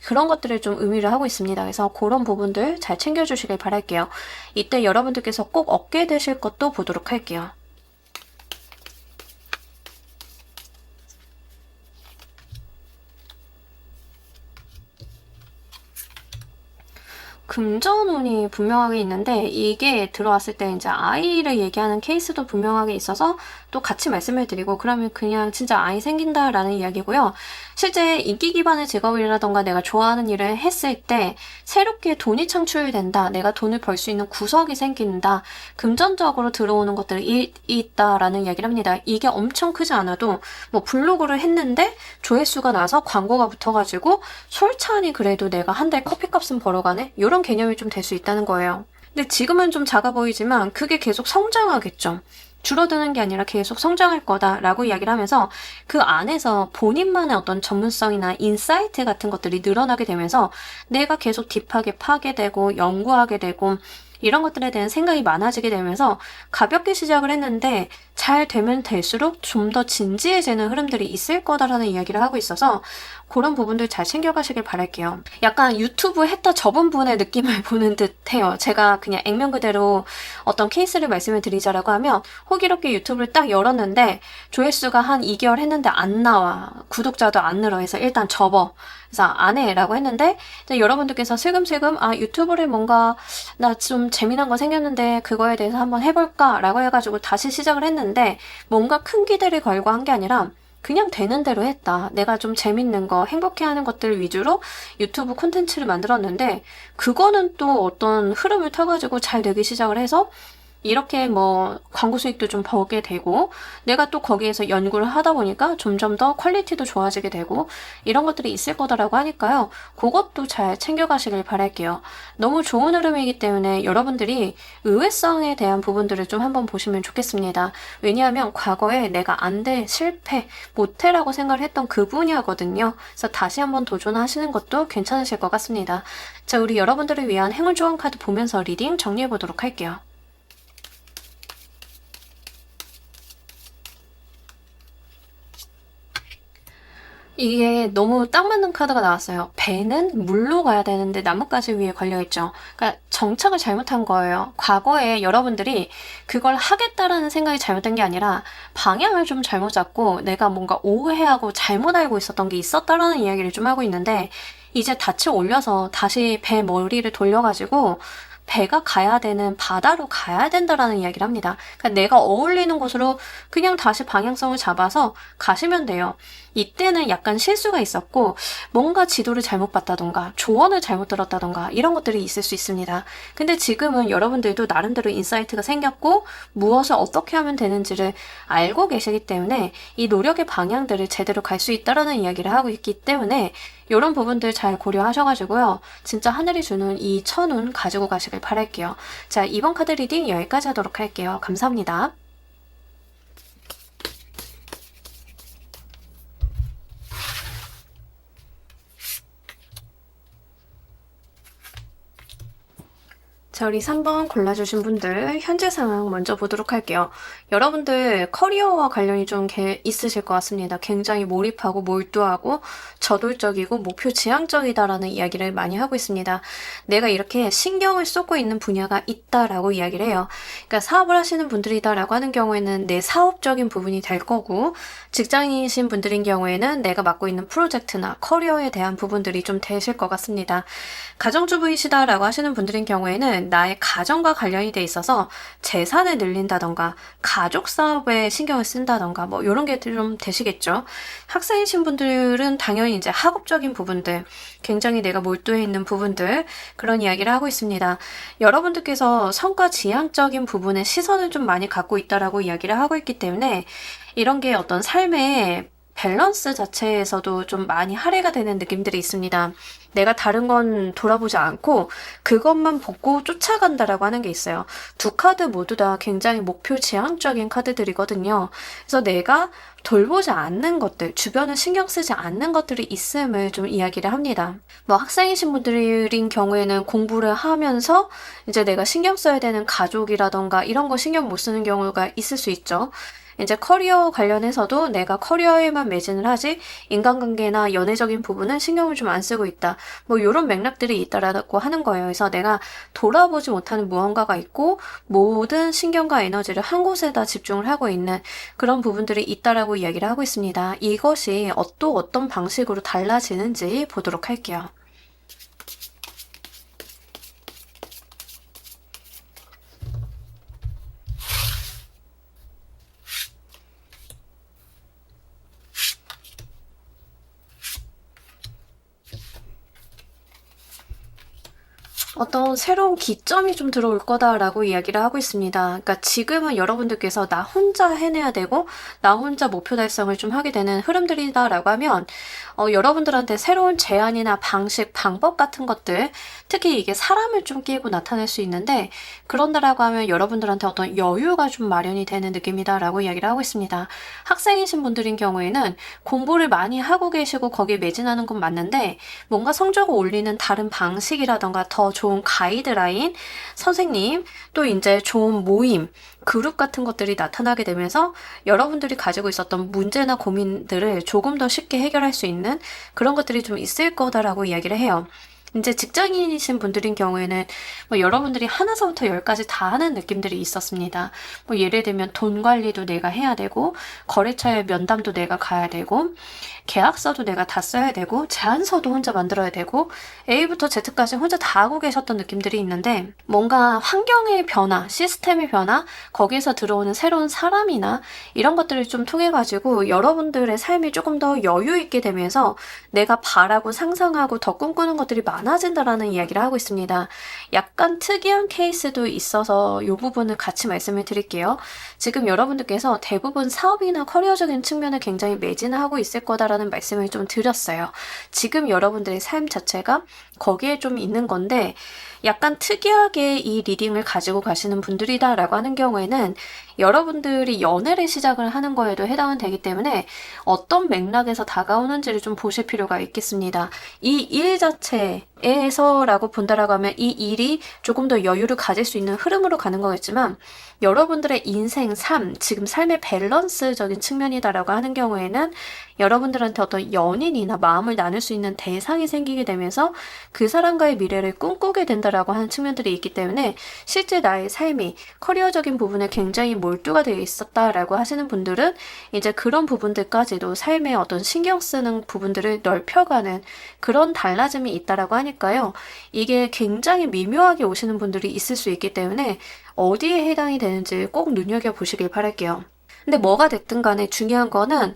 그런 것들을 좀 의미를 하고 있습니다. 그래서 그런 부분들 잘 챙겨주시길 바랄게요. 이때 여러분들께서 꼭 얻게 되실 것도 보도록 할게요. 금전운이 분명하게 있는데 이게 들어왔을 때 이제 아이를 얘기하는 케이스도 분명하게 있어서 또 같이 말씀을 드리고 그러면 그냥 진짜 아이 생긴다라는 이야기고요. 실제 인기 기반의 직업이라던가 내가 좋아하는 일을 했을 때 새롭게 돈이 창출된다. 내가 돈을 벌 수 있는 구석이 생긴다. 금전적으로 들어오는 것들이 있다라는 이야기를 합니다. 이게 엄청 크지 않아도 뭐 블로그를 했는데 조회수가 나서 광고가 붙어가지고 솔찬히 그래도 내가 한 달 커피값은 벌어가네? 이런 개념이 좀 될 수 있다는 거예요. 근데 지금은 좀 작아 보이지만 그게 계속 성장하겠죠. 줄어드는 게 아니라 계속 성장할 거다라고 이야기를 하면서 그 안에서 본인만의 어떤 전문성이나 인사이트 같은 것들이 늘어나게 되면서 내가 계속 딥하게 파게 되고 연구하게 되고 이런 것들에 대한 생각이 많아지게 되면서 가볍게 시작을 했는데 잘 되면 될수록 좀 더 진지해지는 흐름들이 있을 거다라는 이야기를 하고 있어서 그런 부분들 잘 챙겨가시길 바랄게요. 약간 유튜브 했다 접은 분의 느낌을 보는 듯해요. 제가 그냥 액면 그대로 어떤 케이스를 말씀을 드리자라고 하면 호기롭게 유튜브를 딱 열었는데 조회수가 한 2개월 했는데 안 나와. 구독자도 안 늘어 해서 일단 접어. 그래서 안 해라고 했는데 이제 여러분들께서 슬금슬금 유튜브를 뭔가 나 좀 재미난 거 생겼는데 그거에 대해서 한번 해볼까 라고 해가지고 다시 시작을 했는데 뭔가 큰 기대를 걸고 한 게 아니라 그냥 되는 대로 했다. 내가 좀 재밌는 거, 행복해하는 것들 위주로 유튜브 콘텐츠를 만들었는데 그거는 또 어떤 흐름을 타가지고 잘 되기 시작을 해서 이렇게 뭐 광고 수익도 좀 벌게 되고 내가 또 거기에서 연구를 하다 보니까 점점 더 퀄리티도 좋아지게 되고 이런 것들이 있을 거다라고 하니까요. 그것도 잘 챙겨가시길 바랄게요. 너무 좋은 흐름이기 때문에 여러분들이 의외성에 대한 부분들을 좀 한번 보시면 좋겠습니다. 왜냐하면 과거에 내가 안 돼, 실패, 못해라고 생각을 했던 그 분야거든요. 그래서 다시 한번 도전하시는 것도 괜찮으실 것 같습니다. 자, 우리 여러분들을 위한 행운 조언 카드 보면서 리딩 정리해 보도록 할게요. 이게 너무 딱 맞는 카드가 나왔어요. 배는 물로 가야 되는데 나뭇가지 위에 걸려있죠. 그러니까 정착을 잘못한 거예요. 과거에 여러분들이 그걸 하겠다라는 생각이 잘못된 게 아니라 방향을 좀 잘못 잡고 내가 뭔가 오해하고 잘못 알고 있었던 게 있었다라는 이야기를 좀 하고 있는데, 이제 닻을 올려서 다시 배 머리를 돌려가지고 배가 가야 되는 바다로 가야 된다라는 이야기를 합니다. 그러니까 내가 어울리는 곳으로 그냥 다시 방향성을 잡아서 가시면 돼요. 이때는 약간 실수가 있었고 뭔가 지도를 잘못 봤다던가 조언을 잘못 들었다던가 이런 것들이 있을 수 있습니다. 근데 지금은 여러분들도 나름대로 인사이트가 생겼고 무엇을 어떻게 하면 되는지를 알고 계시기 때문에 이 노력의 방향들을 제대로 갈 수 있다라는 이야기를 하고 있기 때문에 이런 부분들 잘 고려하셔가지고요. 진짜 하늘이 주는 이 천운 가지고 가시길 바랄게요. 자, 이번 카드 리딩 여기까지 하도록 할게요. 감사합니다. 자, 우리 3번 골라주신 분들 현재 상황 먼저 보도록 할게요. 여러분들 커리어와 관련이 좀 있으실 것 같습니다. 굉장히 몰입하고 몰두하고 저돌적이고 목표 지향적이다라는 이야기를 많이 하고 있습니다. 내가 이렇게 신경을 쏟고 있는 분야가 있다라고 이야기를 해요. 그러니까 사업을 하시는 분들이다라고 하는 경우에는 내 사업적인 부분이 될 거고, 직장인이신 분들인 경우에는 내가 맡고 있는 프로젝트나 커리어에 대한 부분들이 좀 되실 것 같습니다. 가정주부이시다라고 하시는 분들인 경우에는 나의 가정과 관련이 돼 있어서 재산을 늘린다던가 가족 사업에 신경을 쓴다던가 뭐 이런 게 좀 되시겠죠. 학생이신 분들은 당연히 이제 학업적인 부분들, 굉장히 내가 몰두해 있는 부분들, 그런 이야기를 하고 있습니다. 여러분들께서 성과 지향적인 부분에 시선을 좀 많이 갖고 있다라고 이야기를 하고 있기 때문에 이런 게 어떤 삶의 밸런스 자체에서도 좀 많이 할애가 되는 느낌들이 있습니다. 내가 다른 건 돌아보지 않고 그것만 보고 쫓아간다라고 하는 게 있어요. 두 카드 모두 다 굉장히 목표 지향적인 카드들이거든요. 그래서 내가 돌보지 않는 것들, 주변을 신경 쓰지 않는 것들이 있음을 좀 이야기를 합니다. 뭐 학생이신 분들인 경우에는 공부를 하면서 이제 내가 신경 써야 되는 가족이라던가 이런 거 신경 못 쓰는 경우가 있을 수 있죠. 이제 커리어 관련해서도 내가 커리어에만 매진을 하지 인간관계나 연애적인 부분은 신경을 좀 안 쓰고 있다. 뭐 이런 맥락들이 있다라고 하는 거예요. 그래서 내가 돌아보지 못하는 무언가가 있고 모든 신경과 에너지를 한 곳에다 집중을 하고 있는 그런 부분들이 있다라고 이야기를 하고 있습니다. 이것이 어떤 방식으로 달라지는지 보도록 할게요. 어떤 새로운 기점이 좀 들어올 거다라고 이야기를 하고 있습니다. 그러니까 지금은 여러분들께서 나 혼자 해내야 되고 나 혼자 목표 달성을 좀 하게 되는 흐름들이다라고 하면 여러분들한테 새로운 제안이나 방식, 방법 같은 것들, 특히 이게 사람을 좀 끼고 나타낼 수 있는데 그런다라고 하면 여러분들한테 어떤 여유가 좀 마련이 되는 느낌이다라고 이야기를 하고 있습니다. 학생이신 분들인 경우에는 공부를 많이 하고 계시고 거기에 매진하는 건 맞는데 뭔가 성적을 올리는 다른 방식이라던가 더 좋은 가이드라인, 선생님, 또 이제 좋은 모임, 그룹 같은 것들이 나타나게 되면서 여러분들이 가지고 있었던 문제나 고민들을 조금 더 쉽게 해결할 수 있는 그런 것들이 좀 있을 거다라고 이야기를 해요. 이제 직장인이신 분들인 경우에는 뭐 여러분들이 하나서부터 열까지 다 하는 느낌들이 있었습니다. 뭐 예를 들면 돈 관리도 내가 해야 되고 거래처의 면담도 내가 가야 되고 계약서도 내가 다 써야 되고 제안서도 혼자 만들어야 되고 A부터 Z까지 혼자 다 하고 계셨던 느낌들이 있는데 뭔가 환경의 변화, 시스템의 변화, 거기에서 들어오는 새로운 사람이나 이런 것들을 좀 통해 가지고 여러분들의 삶이 조금 더 여유 있게 되면서 내가 바라고 상상하고 더 꿈꾸는 것들이 많아진다라는 이야기를 하고 있습니다. 약간 특이한 케이스도 있어서 이 부분을 같이 말씀을 드릴게요. 지금 여러분들께서 대부분 사업이나 커리어적인 측면에 굉장히 매진하고 있을 거다라는 말씀을 좀 드렸어요. 지금 여러분들의 삶 자체가 거기에 좀 있는 건데 약간 특이하게 이 리딩을 가지고 가시는 분들이다라고 하는 경우에는 여러분들이 연애를 시작을 하는 거에도 해당은 되기 때문에 어떤 맥락에서 다가오는지를 좀 보실 필요가 있겠습니다. 이 일 자체 에서라고 본다라고 하면 이 일이 조금 더 여유를 가질 수 있는 흐름으로 가는 거겠지만 여러분들의 인생, 삶, 지금 삶의 밸런스적인 측면이다라고 하는 경우에는 여러분들한테 어떤 연인이나 마음을 나눌 수 있는 대상이 생기게 되면서 그 사람과의 미래를 꿈꾸게 된다라고 하는 측면들이 있기 때문에 실제 나의 삶이 커리어적인 부분에 굉장히 몰두가 되어 있었다라고 하시는 분들은 이제 그런 부분들까지도 삶의 어떤 신경 쓰는 부분들을 넓혀가는 그런 달라짐이 있다라고 하니까요. 이게 굉장히 미묘하게 오시는 분들이 있을 수 있기 때문에 어디에 해당이 되는지 꼭 눈여겨보시길 바랄게요. 근데 뭐가 됐든 간에 중요한 거는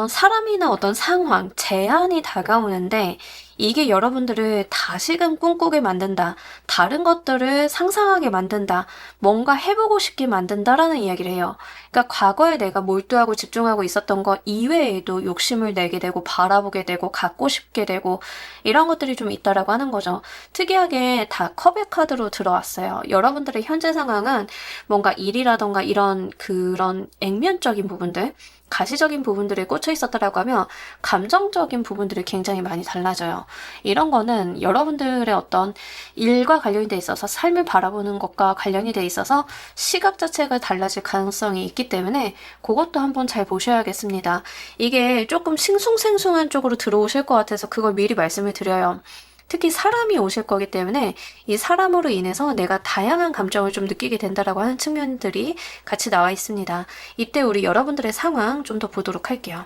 사람이나 어떤 상황, 제한이 다가오는데 이게 여러분들을 다시금 꿈꾸게 만든다. 다른 것들을 상상하게 만든다. 뭔가 해보고 싶게 만든다라는 이야기를 해요. 그러니까 과거에 내가 몰두하고 집중하고 있었던 것 이외에도 욕심을 내게 되고 바라보게 되고 갖고 싶게 되고 이런 것들이 좀 있다라고 하는 거죠. 특이하게 다 컵의 카드로 들어왔어요. 여러분들의 현재 상황은 뭔가 일이라던가 이런 그런 액면적인 부분들 가시적인 부분들에 꽂혀 있었다라고 하면 감정적인 부분들이 굉장히 많이 달라져요. 이런 거는 여러분들의 어떤 일과 관련이 돼 있어서 삶을 바라보는 것과 관련이 돼 있어서 시각 자체가 달라질 가능성이 있기 때문에 그것도 한번 잘 보셔야겠습니다. 이게 조금 싱숭생숭한 쪽으로 들어오실 것 같아서 그걸 미리 말씀을 드려요. 특히 사람이 오실 거기 때문에 이 사람으로 인해서 내가 다양한 감정을 좀 느끼게 된다라고 하는 측면들이 같이 나와 있습니다. 이때 우리 여러분들의 상황 좀 더 보도록 할게요.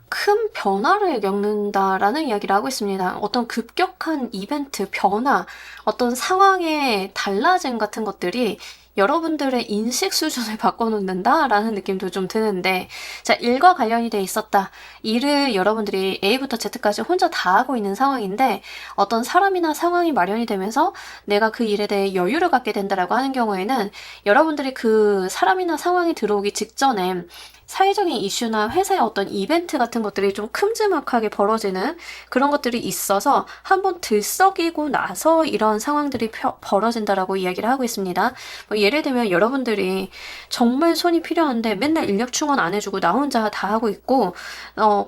큰 변화를 겪는다라는 이야기를 하고 있습니다. 어떤 급격한 이벤트, 변화, 어떤 상황의 달라짐 같은 것들이 여러분들의 인식 수준을 바꿔놓는다라는 느낌도 좀 드는데, 자, 일과 관련이 돼 있었다. 일을 여러분들이 A부터 Z까지 혼자 다 하고 있는 상황인데, 어떤 사람이나 상황이 마련이 되면서 내가 그 일에 대해 여유를 갖게 된다라고 하는 경우에는 여러분들이 그 사람이나 상황이 들어오기 직전에 사회적인 이슈나 회사의 어떤 이벤트 같은 것들이 좀 큼지막하게 벌어지는 그런 것들이 있어서 한번 들썩이고 나서 이런 상황들이 벌어진다라고 이야기를 하고 있습니다. 뭐 예를 들면 여러분들이 정말 손이 필요한데 맨날 인력 충원 안 해주고 나 혼자 다 하고 있고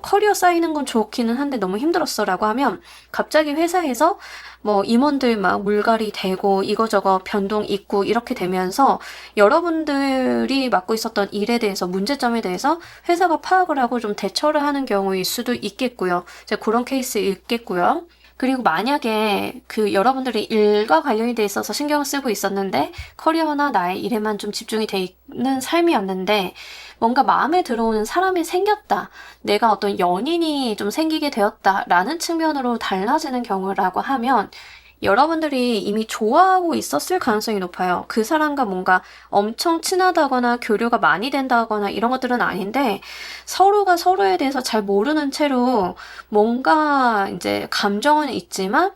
커리어 쌓이는 건 좋기는 한데 너무 힘들었어 라고 하면 갑자기 회사에서 뭐 임원들 막 물갈이 되고 이거저거 변동 있고 이렇게 되면서 여러분들이 맡고 있었던 일에 대해서 문제점에 대해서 회사가 파악을 하고 좀 대처를 하는 경우일 수도 있겠고요. 이제 그런 케이스 있겠고요. 그리고 만약에 그 여러분들이 일과 관련이 돼 있어서 신경을 쓰고 있었는데 커리어나 나의 일에만 좀 집중이 돼 있는 삶이었는데 뭔가 마음에 들어오는 사람이 생겼다. 내가 어떤 연인이 좀 생기게 되었다라는 측면으로 달라지는 경우라고 하면 여러분들이 이미 좋아하고 있었을 가능성이 높아요. 그 사람과 뭔가 엄청 친하다거나 교류가 많이 된다거나 이런 것들은 아닌데 서로가 서로에 대해서 잘 모르는 채로 뭔가 이제 감정은 있지만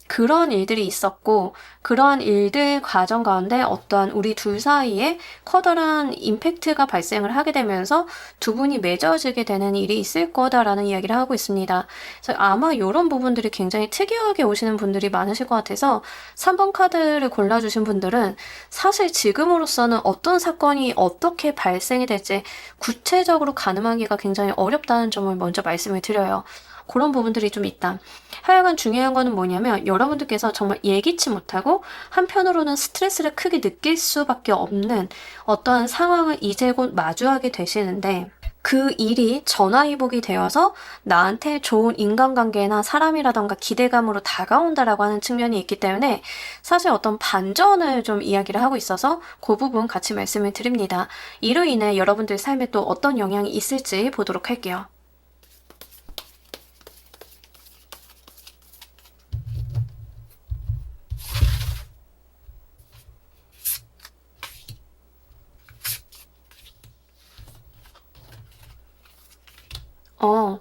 그런 일들이 있었고 그러한 일들 과정 가운데 어떠한 우리 둘 사이에 커다란 임팩트가 발생을 하게 되면서 두 분이 맺어지게 되는 일이 있을 거다라는 이야기를 하고 있습니다. 그래서 아마 이런 부분들이 굉장히 특이하게 오시는 분들이 많으실 것 같아서 3번 카드를 골라주신 분들은 사실 지금으로서는 어떤 사건이 어떻게 발생이 될지 구체적으로 가늠하기가 굉장히 어렵다는 점을 먼저 말씀을 드려요. 그런 부분들이 좀 있다. 하여간 중요한 거는 뭐냐면 여러분들께서 정말 예기치 못하고 한편으로는 스트레스를 크게 느낄 수밖에 없는 어떠한 상황을 이제 곧 마주하게 되시는데 그 일이 전화위복이 되어서 나한테 좋은 인간관계나 사람이라던가 기대감으로 다가온다라고 하는 측면이 있기 때문에 사실 어떤 반전을 좀 이야기를 하고 있어서 그 부분 같이 말씀을 드립니다. 이로 인해 여러분들 삶에 또 어떤 영향이 있을지 보도록 할게요. 어,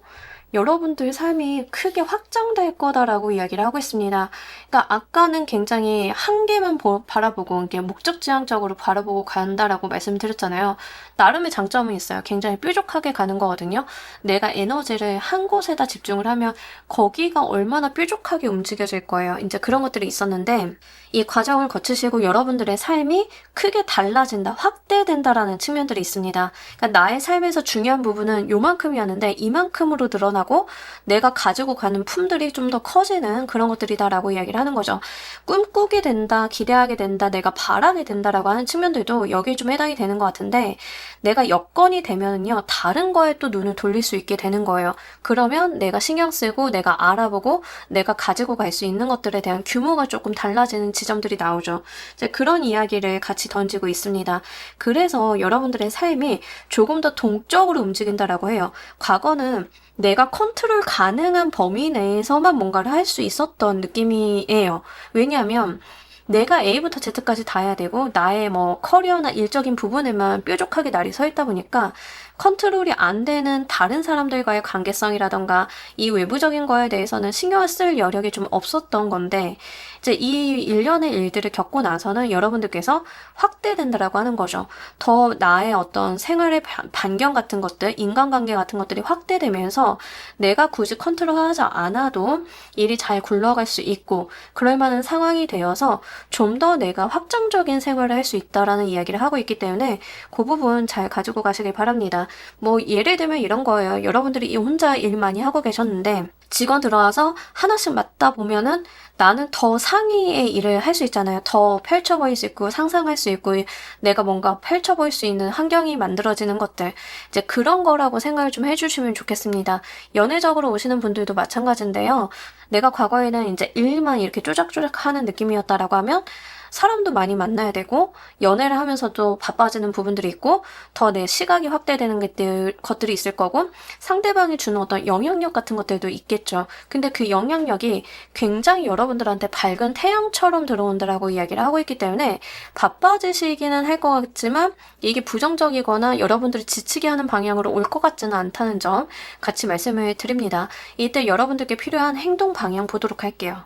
여러분들 삶이 크게 확장될 거다라고 이야기를 하고 있습니다. 그러니까 아까는 굉장히 한계만 바라보고 이게 목적지향적으로 바라보고 간다라고 말씀드렸잖아요. 나름의 장점은 있어요. 굉장히 뾰족하게 가는 거거든요. 내가 에너지를 한 곳에다 집중을 하면 거기가 얼마나 뾰족하게 움직여질 거예요. 이제 그런 것들이 있었는데 이 과정을 거치시고 여러분들의 삶이 크게 달라진다, 확대된다라는 측면들이 있습니다. 그러니까 나의 삶에서 중요한 부분은 요만큼이었는데 이만큼으로 늘어나고 내가 가지고 가는 품들이 좀 더 커지는 그런 것들이다라고 이야기를 하는 거죠. 꿈꾸게 된다, 기대하게 된다, 내가 바라게 된다라고 하는 측면들도 여기에 좀 해당이 되는 것 같은데 내가 여건이 되면은요, 다른 거에 또 눈을 돌릴 수 있게 되는 거예요. 그러면 내가 신경 쓰고 내가 알아보고 내가 가지고 갈 수 있는 것들에 대한 규모가 조금 달라지는 지점들이 나오죠. 이제 그런 이야기를 같이 던지고 있습니다. 그래서 여러분들의 삶이 조금 더 동적으로 움직인다라고 해요. 과거는 내가 컨트롤 가능한 범위 내에서만 뭔가를 할 수 있었던 느낌이에요. 왜냐하면 내가 A부터 Z까지 다 해야 되고 나의 뭐 커리어나 일적인 부분에만 뾰족하게 날이 서 있다 보니까 컨트롤이 안 되는 다른 사람들과의 관계성이라던가 이 외부적인 거에 대해서는 신경을 쓸 여력이 좀 없었던 건데 이제 이 일련의 일들을 겪고 나서는 여러분들께서 확대된다라고 하는 거죠. 더 나의 어떤 생활의 반경 같은 것들, 인간관계 같은 것들이 확대되면서 내가 굳이 컨트롤하지 않아도 일이 잘 굴러갈 수 있고 그럴 만한 상황이 되어서 좀 더 내가 확장적인 생활을 할 수 있다라는 이야기를 하고 있기 때문에 그 부분 잘 가지고 가시길 바랍니다. 뭐 예를 들면 이런 거예요. 여러분들이 혼자 일 많이 하고 계셨는데 직원 들어와서 하나씩 맡다 보면은 나는 더 상위의 일을 할 수 있잖아요. 더 펼쳐 보일 수 있고 상상할 수 있고 내가 뭔가 펼쳐 보일 수 있는 환경이 만들어지는 것들 이제 그런 거라고 생각을 좀 해주시면 좋겠습니다. 연애적으로 오시는 분들도 마찬가지인데요. 내가 과거에는 이제 일만 이렇게 쪼작쪼작 하는 느낌이었다라고 하면 사람도 많이 만나야 되고 연애를 하면서도 바빠지는 부분들이 있고 더 내 시각이 확대되는 것들이 있을 거고 상대방이 주는 어떤 영향력 같은 것들도 있겠죠. 근데 그 영향력이 굉장히 여러분들한테 밝은 태양처럼 들어온다라고 이야기를 하고 있기 때문에 바빠지시기는 할 것 같지만 이게 부정적이거나 여러분들을 지치게 하는 방향으로 올 것 같지는 않다는 점 같이 말씀을 드립니다. 이때 여러분들께 필요한 행동 방향 보도록 할게요.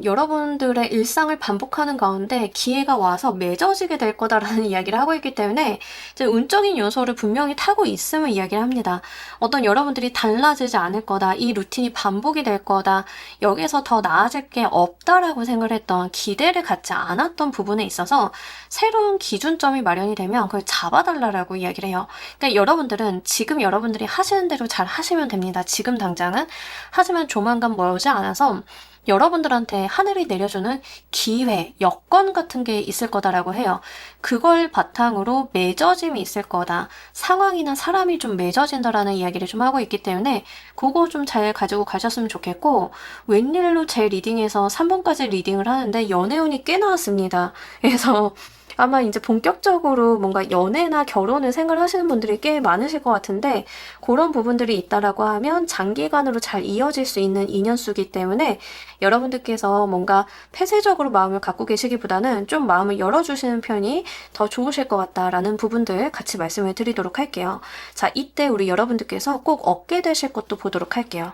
여러분들의 일상을 반복하는 가운데 기회가 와서 맺어지게 될 거다라는 이야기를 하고 있기 때문에 이제 운적인 요소를 분명히 타고 있음을 이야기를 합니다. 어떤 여러분들이 달라지지 않을 거다, 이 루틴이 반복이 될 거다, 여기서 더 나아질 게 없다라고 생각을 했던 기대를 갖지 않았던 부분에 있어서 새로운 기준점이 마련이 되면 그걸 잡아달라고 이야기를 해요. 그러니까 여러분들은 지금 여러분들이 하시는 대로 잘 하시면 됩니다. 지금 당장은. 하지만 조만간 멀지 않아서 여러분들한테 하늘이 내려주는 기회, 여건 같은 게 있을 거다라고 해요. 그걸 바탕으로 맺어짐이 있을 거다. 상황이나 사람이 좀 맺어진다라는 이야기를 좀 하고 있기 때문에 그거 좀 잘 가지고 가셨으면 좋겠고 웬일로 제 리딩에서 3번까지 리딩을 하는데 연애운이 꽤 나왔습니다. 그래서 아마 이제 본격적으로 뭔가 연애나 결혼을 생각하시는 분들이 꽤 많으실 것 같은데 그런 부분들이 있다라고 하면 장기간으로 잘 이어질 수 있는 인연수기 때문에 여러분들께서 뭔가 폐쇄적으로 마음을 갖고 계시기보다는 좀 마음을 열어주시는 편이 더 좋으실 것 같다라는 부분들 같이 말씀을 드리도록 할게요. 자, 이때 우리 여러분들께서 꼭 얻게 되실 것도 보도록 할게요.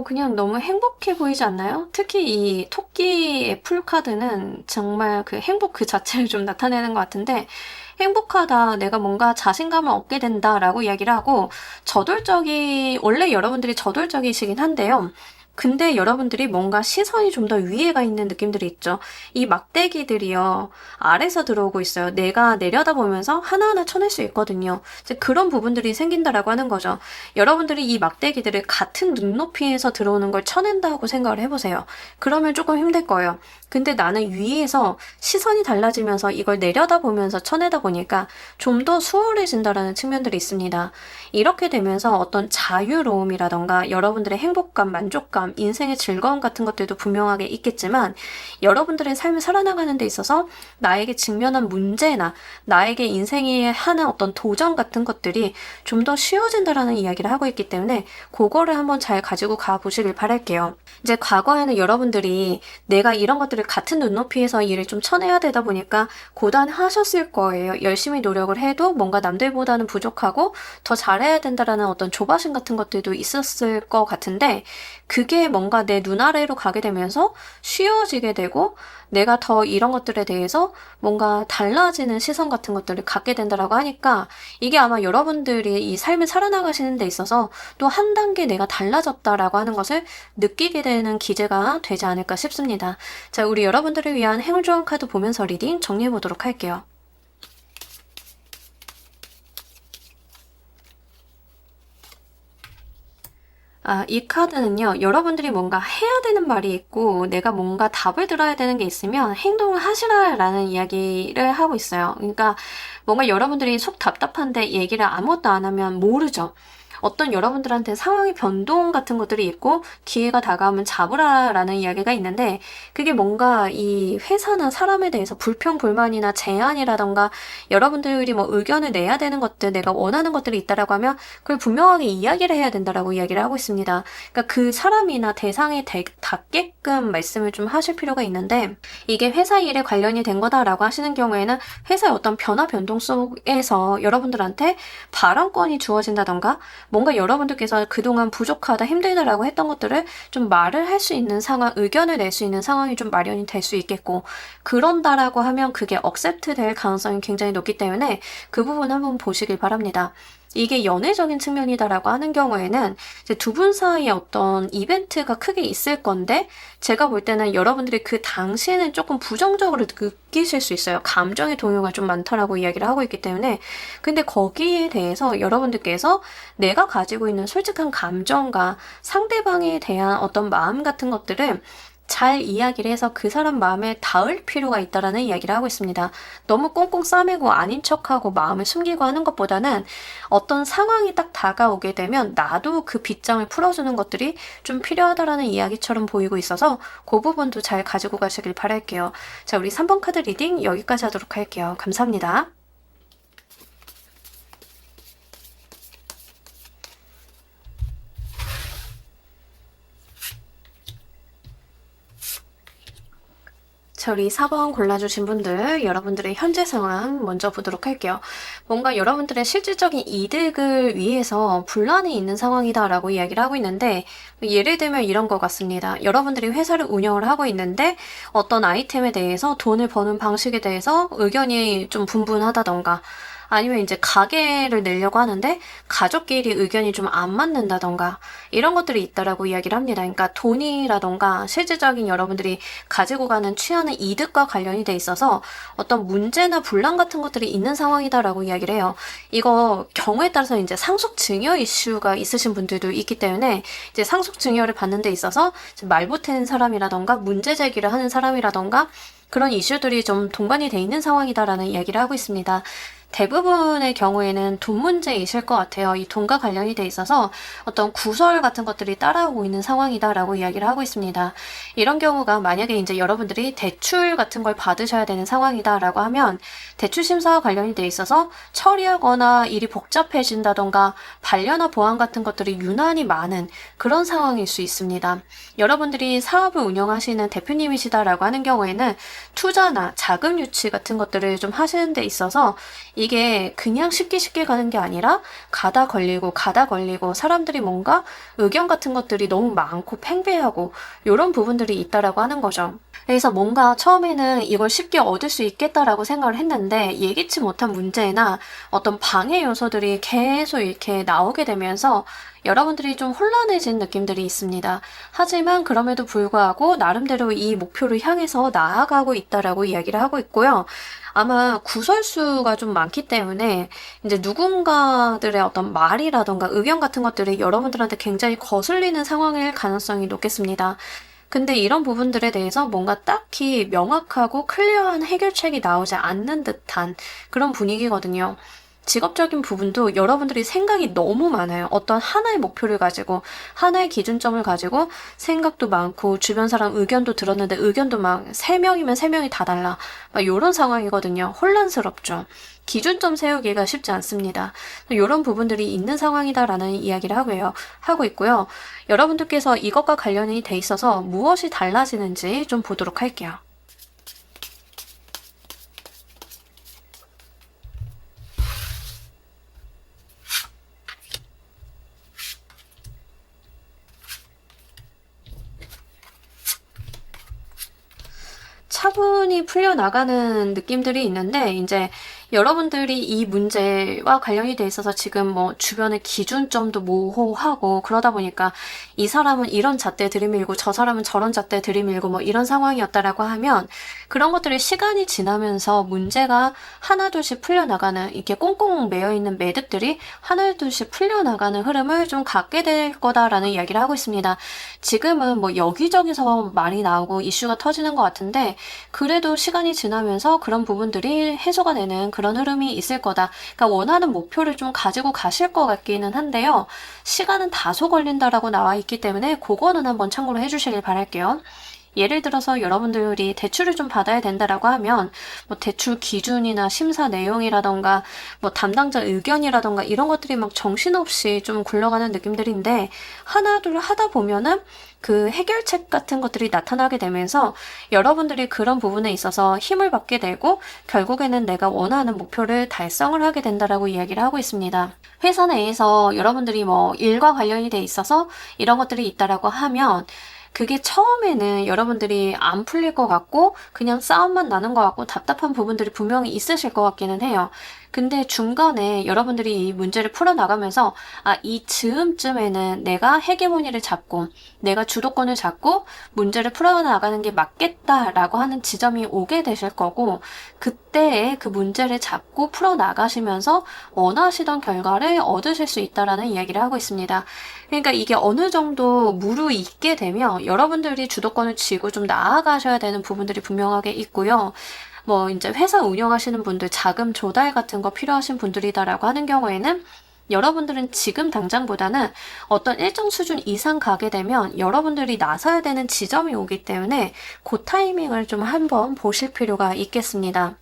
그냥 너무 행복해 보이지 않나요? 특히 이 토끼의 풀카드는 정말 그 행복 그 자체를 좀 나타내는 것 같은데 행복하다, 내가 뭔가 자신감을 얻게 된다라고 이야기를 하고 원래 여러분들이 저돌적이시긴 한데요. 근데 여러분들이 뭔가 시선이 좀 더 위에가 있는 느낌들이 있죠. 이 막대기들이요, 아래서 들어오고 있어요. 내가 내려다보면서 하나하나 쳐낼 수 있거든요. 이제 그런 부분들이 생긴다라고 하는 거죠. 여러분들이 이 막대기들을 같은 눈높이에서 들어오는 걸 쳐낸다고 생각을 해보세요. 그러면 조금 힘들 거예요. 근데 나는 위에서 시선이 달라지면서 이걸 내려다보면서 쳐내다 보니까 좀 더 수월해진다라는 측면들이 있습니다. 이렇게 되면서 어떤 자유로움이라던가 여러분들의 행복감, 만족감 만족감, 인생의 즐거움 같은 것들도 분명하게 있겠지만 여러분들의 삶을 살아나가는 데 있어서 나에게 직면한 문제나 나에게 인생이 하는 어떤 도전 같은 것들이 좀 더 쉬워진다라는 이야기를 하고 있기 때문에 그거를 한번 잘 가지고 가보시길 바랄게요. 이제 과거에는 여러분들이 내가 이런 것들을 같은 눈높이에서 일을 좀 쳐내야 되다 보니까 고단하셨을 거예요. 열심히 노력을 해도 뭔가 남들보다는 부족하고 더 잘해야 된다라는 어떤 조바심 같은 것들도 있었을 것 같은데 그게 뭔가 내 눈 아래로 가게 되면서 쉬워지게 되고 내가 더 이런 것들에 대해서 뭔가 달라지는 시선 같은 것들을 갖게 된다라고 하니까 이게 아마 여러분들이 이 삶을 살아나가시는 데 있어서 또 한 단계 내가 달라졌다라고 하는 것을 느끼게 되는 기제가 되지 않을까 싶습니다. 자, 우리 여러분들을 위한 행운 조언 카드 보면서 리딩 정리해 보도록 할게요. 이 카드는요, 여러분들이 뭔가 해야 되는 말이 있고, 내가 뭔가 답을 들어야 되는 게 있으면 행동을 하시라라는 이야기를 하고 있어요. 그러니까 뭔가 여러분들이 속 답답한데 얘기를 아무것도 안 하면 모르죠. 어떤 여러분들한테 상황의 변동 같은 것들이 있고 기회가 다가오면 잡으라라는 이야기가 있는데 그게 뭔가 이 회사나 사람에 대해서 불평불만이나 제안이라던가 여러분들이 뭐 의견을 내야 되는 것들 내가 원하는 것들이 있다라고 하면 그걸 분명하게 이야기를 해야 된다라고 이야기를 하고 있습니다. 그러니까 그 사람이나 대상에 닿게끔 말씀을 좀 하실 필요가 있는데 이게 회사 일에 관련이 된 거다라고 하시는 경우에는 회사의 어떤 변화 변동 속에서 여러분들한테 발언권이 주어진다던가 뭔가 여러분들께서 그동안 부족하다, 힘들다라고 했던 것들을 좀 말을 할 수 있는 상황, 의견을 낼 수 있는 상황이 좀 마련이 될 수 있겠고 그런다라고 하면 그게 억셉트 될 가능성이 굉장히 높기 때문에 그 부분 한번 보시길 바랍니다. 이게 연애적인 측면이다라고 하는 경우에는 이제 두 분 사이에 어떤 이벤트가 크게 있을 건데 제가 볼 때는 여러분들이 그 당시에는 조금 부정적으로 느끼실 수 있어요. 감정의 동요가 좀 많다라고 이야기를 하고 있기 때문에 근데 거기에 대해서 여러분들께서 내가 가지고 있는 솔직한 감정과 상대방에 대한 어떤 마음 같은 것들을 잘 이야기를 해서 그 사람 마음에 닿을 필요가 있다라는 이야기를 하고 있습니다. 너무 꽁꽁 싸매고 아닌 척하고 마음을 숨기고 하는 것보다는 어떤 상황이 딱 다가오게 되면 나도 그 빗장을 풀어주는 것들이 좀 필요하다라는 이야기처럼 보이고 있어서 그 부분도 잘 가지고 가시길 바랄게요. 자, 우리 3번 카드 리딩 여기까지 하도록 할게요. 감사합니다. 자, 우리 4번 골라주신 분들, 여러분들의 현재 상황 먼저 보도록 할게요. 뭔가 여러분들의 실질적인 이득을 위해서 분란이 있는 상황이다라고 이야기를 하고 있는데 예를 들면 이런 것 같습니다. 여러분들이 회사를 운영을 하고 있는데 어떤 아이템에 대해서 돈을 버는 방식에 대해서 의견이 좀 분분하다던가 아니면 이제 가게를 내려고 하는데 가족끼리 의견이 좀 안 맞는다던가 이런 것들이 있다라고 이야기를 합니다. 그러니까 돈이라던가 실질적인 여러분들이 가지고 가는 취하는 이득과 관련이 돼 있어서 어떤 문제나 분란 같은 것들이 있는 상황이다라고 이야기를 해요. 이거 경우에 따라서 이제 상속증여 이슈가 있으신 분들도 있기 때문에 이제 상속증여를 받는 데 있어서 말 못하는 사람이라던가 문제 제기를 하는 사람이라던가 그런 이슈들이 좀 동반이 돼 있는 상황이다라는 이야기를 하고 있습니다. 대부분의 경우에는 돈 문제이실 것 같아요. 이 돈과 관련이 돼 있어서 어떤 구설 같은 것들이 따라오고 있는 상황이다라고 이야기를 하고 있습니다. 이런 경우가 만약에 이제 여러분들이 대출 같은 걸 받으셔야 되는 상황이다라고 하면 대출 심사와 관련이 돼 있어서 처리하거나 일이 복잡해진다던가 반려나 보안 같은 것들이 유난히 많은 그런 상황일 수 있습니다. 여러분들이 사업을 운영하시는 대표님이시다라고 하는 경우에는 투자나 자금 유치 같은 것들을 좀 하시는 데 있어서 이게 그냥 쉽게 가는 게 아니라 가다 걸리고 사람들이 뭔가 의견 같은 것들이 너무 많고 팽배하고 이런 부분들이 있다라고 하는 거죠. 그래서 뭔가 처음에는 이걸 쉽게 얻을 수 있겠다라고 생각을 했는데 예기치 못한 문제나 어떤 방해 요소들이 계속 이렇게 나오게 되면서 여러분들이 좀 혼란해진 느낌들이 있습니다. 하지만 그럼에도 불구하고 나름대로 이 목표를 향해서 나아가고 있다라고 이야기를 하고 있고요. 아마 구설수가 좀 많기 때문에 이제 누군가들의 어떤 말이라던가 의견 같은 것들이 여러분들한테 굉장히 거슬리는 상황일 가능성이 높겠습니다. 근데 이런 부분들에 대해서 뭔가 딱히 명확하고 클리어한 해결책이 나오지 않는 듯한 그런 분위기거든요. 직업적인 부분도 여러분들이 생각이 너무 많아요. 어떤 하나의 목표를 가지고, 하나의 기준점을 가지고 생각도 많고, 주변 사람 의견도 들었는데 의견도 막 3명이면 3명이 다 달라. 막 이런 상황이거든요. 혼란스럽죠. 기준점 세우기가 쉽지 않습니다. 이런 부분들이 있는 상황이다라는 이야기를 하고 있고요. 여러분들께서 이것과 관련이 돼 있어서 무엇이 달라지는지 좀 보도록 할게요. 차분히 풀려나가는 느낌들이 있는데, 이제 여러분들이 이 문제와 관련이 돼 있어서 지금 뭐 주변의 기준점도 모호하고 그러다 보니까 이 사람은 이런 잣대 들이밀고 저 사람은 저런 잣대 들이밀고 뭐 이런 상황이었다라고 하면, 그런 것들이 시간이 지나면서 문제가 하나둘씩 풀려나가는, 이렇게 꽁꽁 매여있는 매듭들이 하나둘씩 풀려나가는 흐름을 좀 갖게 될 거다라는 이야기를 하고 있습니다. 지금은 뭐 여기저기서 말이 나오고 이슈가 터지는 것 같은데, 그래도 시간이 지나면서 그런 부분들이 해소가 되는 그런 흐름이 있을 거다. 그러니까 원하는 목표를 좀 가지고 가실 것 같기는 한데요. 시간은 다소 걸린다라고 나와 있기 때문에 그거는 한번 참고로 해주시길 바랄게요. 예를 들어서 여러분들이 대출을 좀 받아야 된다라고 하면 뭐 대출 기준이나 심사 내용이라던가 뭐 담당자 의견이라던가 이런 것들이 막 정신없이 좀 굴러가는 느낌들인데, 하나둘 하다 보면은 그 해결책 같은 것들이 나타나게 되면서 여러분들이 그런 부분에 있어서 힘을 받게 되고 결국에는 내가 원하는 목표를 달성을 하게 된다라고 이야기를 하고 있습니다. 회사 내에서 여러분들이 뭐 일과 관련이 돼 있어서 이런 것들이 있다라고 하면, 그게 처음에는 여러분들이 안 풀릴 것 같고 그냥 싸움만 나는 것 같고 답답한 부분들이 분명히 있으실 것 같기는 해요. 근데 중간에 여러분들이 이 문제를 풀어나가면서 이 즈음쯤에는 내가 헤게모니를 잡고 내가 주도권을 잡고 문제를 풀어나가는 게 맞겠다라고 하는 지점이 오게 되실 거고, 그때에 그 문제를 잡고 풀어나가시면서 원하시던 결과를 얻으실 수 있다라는 이야기를 하고 있습니다. 그러니까 이게 어느 정도 무르익게 되면 여러분들이 주도권을 쥐고 좀 나아가셔야 되는 부분들이 분명하게 있고요. 뭐 이제 회사 운영하시는 분들 자금 조달 같은 거 필요하신 분들이다라고 하는 경우에는 여러분들은 지금 당장보다는 어떤 일정 수준 이상 가게 되면 여러분들이 나서야 되는 지점이 오기 때문에 그 타이밍을 좀 한번 보실 필요가 있겠습니다.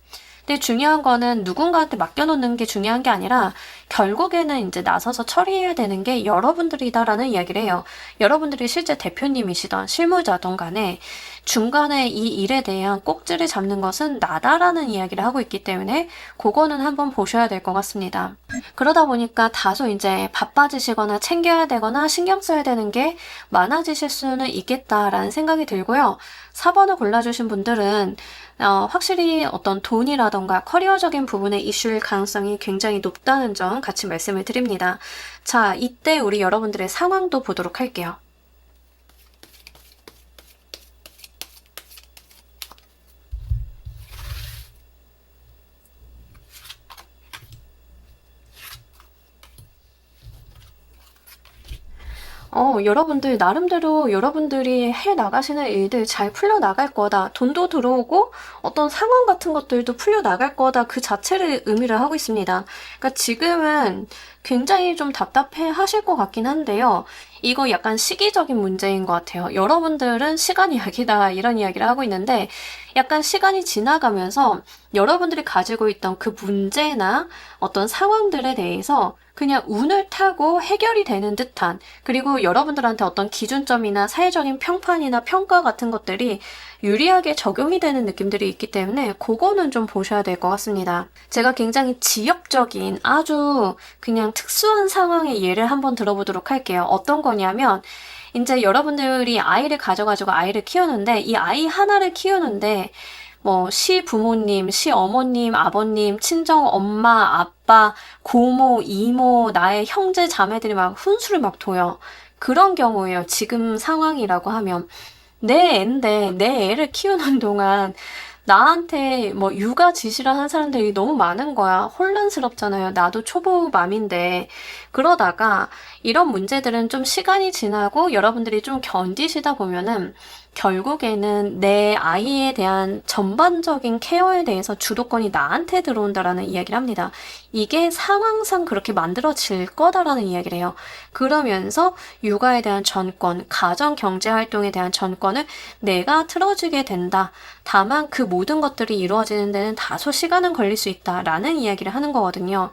근데 중요한 거는 누군가한테 맡겨놓는 게 중요한 게 아니라 결국에는 이제 나서서 처리해야 되는 게 여러분들이다라는 이야기를 해요. 여러분들이 실제 대표님이시던 실무자든 간에 중간에 이 일에 대한 꼭지를 잡는 것은 나다라는 이야기를 하고 있기 때문에 그거는 한번 보셔야 될 것 같습니다. 그러다 보니까 다소 이제 바빠지시거나 챙겨야 되거나 신경 써야 되는 게 많아지실 수는 있겠다라는 생각이 들고요. 4번을 골라주신 분들은 확실히 어떤 돈이라던가 커리어적인 부분의 이슈일 가능성이 굉장히 높다는 점 같이 말씀을 드립니다. 자, 이때 우리 여러분들의 상황도 보도록 할게요. 여러분들 나름대로 여러분들이 해 나가시는 일들 잘 풀려 나갈 거다. 돈도 들어오고 어떤 상황 같은 것들도 풀려 나갈 거다. 그 자체를 의미를 하고 있습니다. 그러니까 지금은 굉장히 좀 답답해 하실 것 같긴 한데요. 이거 약간 시기적인 문제인 것 같아요. 여러분들은 시간이 약이다 이런 이야기를 하고 있는데, 약간 시간이 지나가면서 여러분들이 가지고 있던 그 문제나 어떤 상황들에 대해서 그냥 운을 타고 해결이 되는 듯한, 그리고 여러분들한테 어떤 기준점이나 사회적인 평판이나 평가 같은 것들이 유리하게 적용이 되는 느낌들이 있기 때문에 그거는 좀 보셔야 될 것 같습니다. 제가 굉장히 지역적인 아주 그냥 특수한 상황의 예를 한번 들어보도록 할게요. 어떤 거냐면, 이제 여러분들이 아이를 가져가지고 아이를 키우는데, 이 아이 하나를 키우는데 뭐 시부모님, 시어머님, 아버님, 친정 엄마, 아빠, 고모, 이모, 나의 형제, 자매들이 막 훈수를 막 둬요. 그런 경우예요. 지금 상황이라고 하면 내 애인데 내 애를 키우는 동안 나한테 뭐 육아 지시를 하는 사람들이 너무 많은 거야. 혼란스럽잖아요. 나도 초보맘인데. 그러다가 이런 문제들은 좀 시간이 지나고 여러분들이 좀 견디시다 보면은 결국에는 내 아이에 대한 전반적인 케어에 대해서 주도권이 나한테 들어온다라는 이야기를 합니다. 이게 상황상 그렇게 만들어질 거다라는 이야기를 해요. 그러면서 육아에 대한 전권, 가정 경제 활동에 대한 전권을 내가 틀어주게 된다. 다만 그 모든 것들이 이루어지는 데는 다소 시간은 걸릴 수 있다라는 이야기를 하는 거거든요.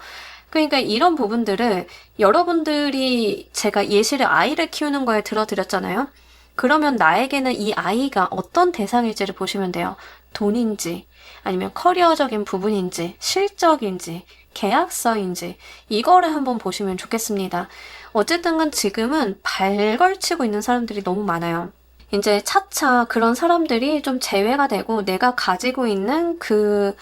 그러니까 이런 부분들을 여러분들이 제가 예시를 아이를 키우는 거에 들어드렸잖아요. 그러면 나에게는 이 아이가 어떤 대상일지를 보시면 돼요. 돈인지, 아니면 커리어적인 부분인지, 실적인지, 계약서인지, 이거를 한번 보시면 좋겠습니다. 어쨌든 간 지금은 발걸치고 있는 사람들이 너무 많아요. 이제 차차 그런 사람들이 좀 제외가 되고 내가 가지고 있는 그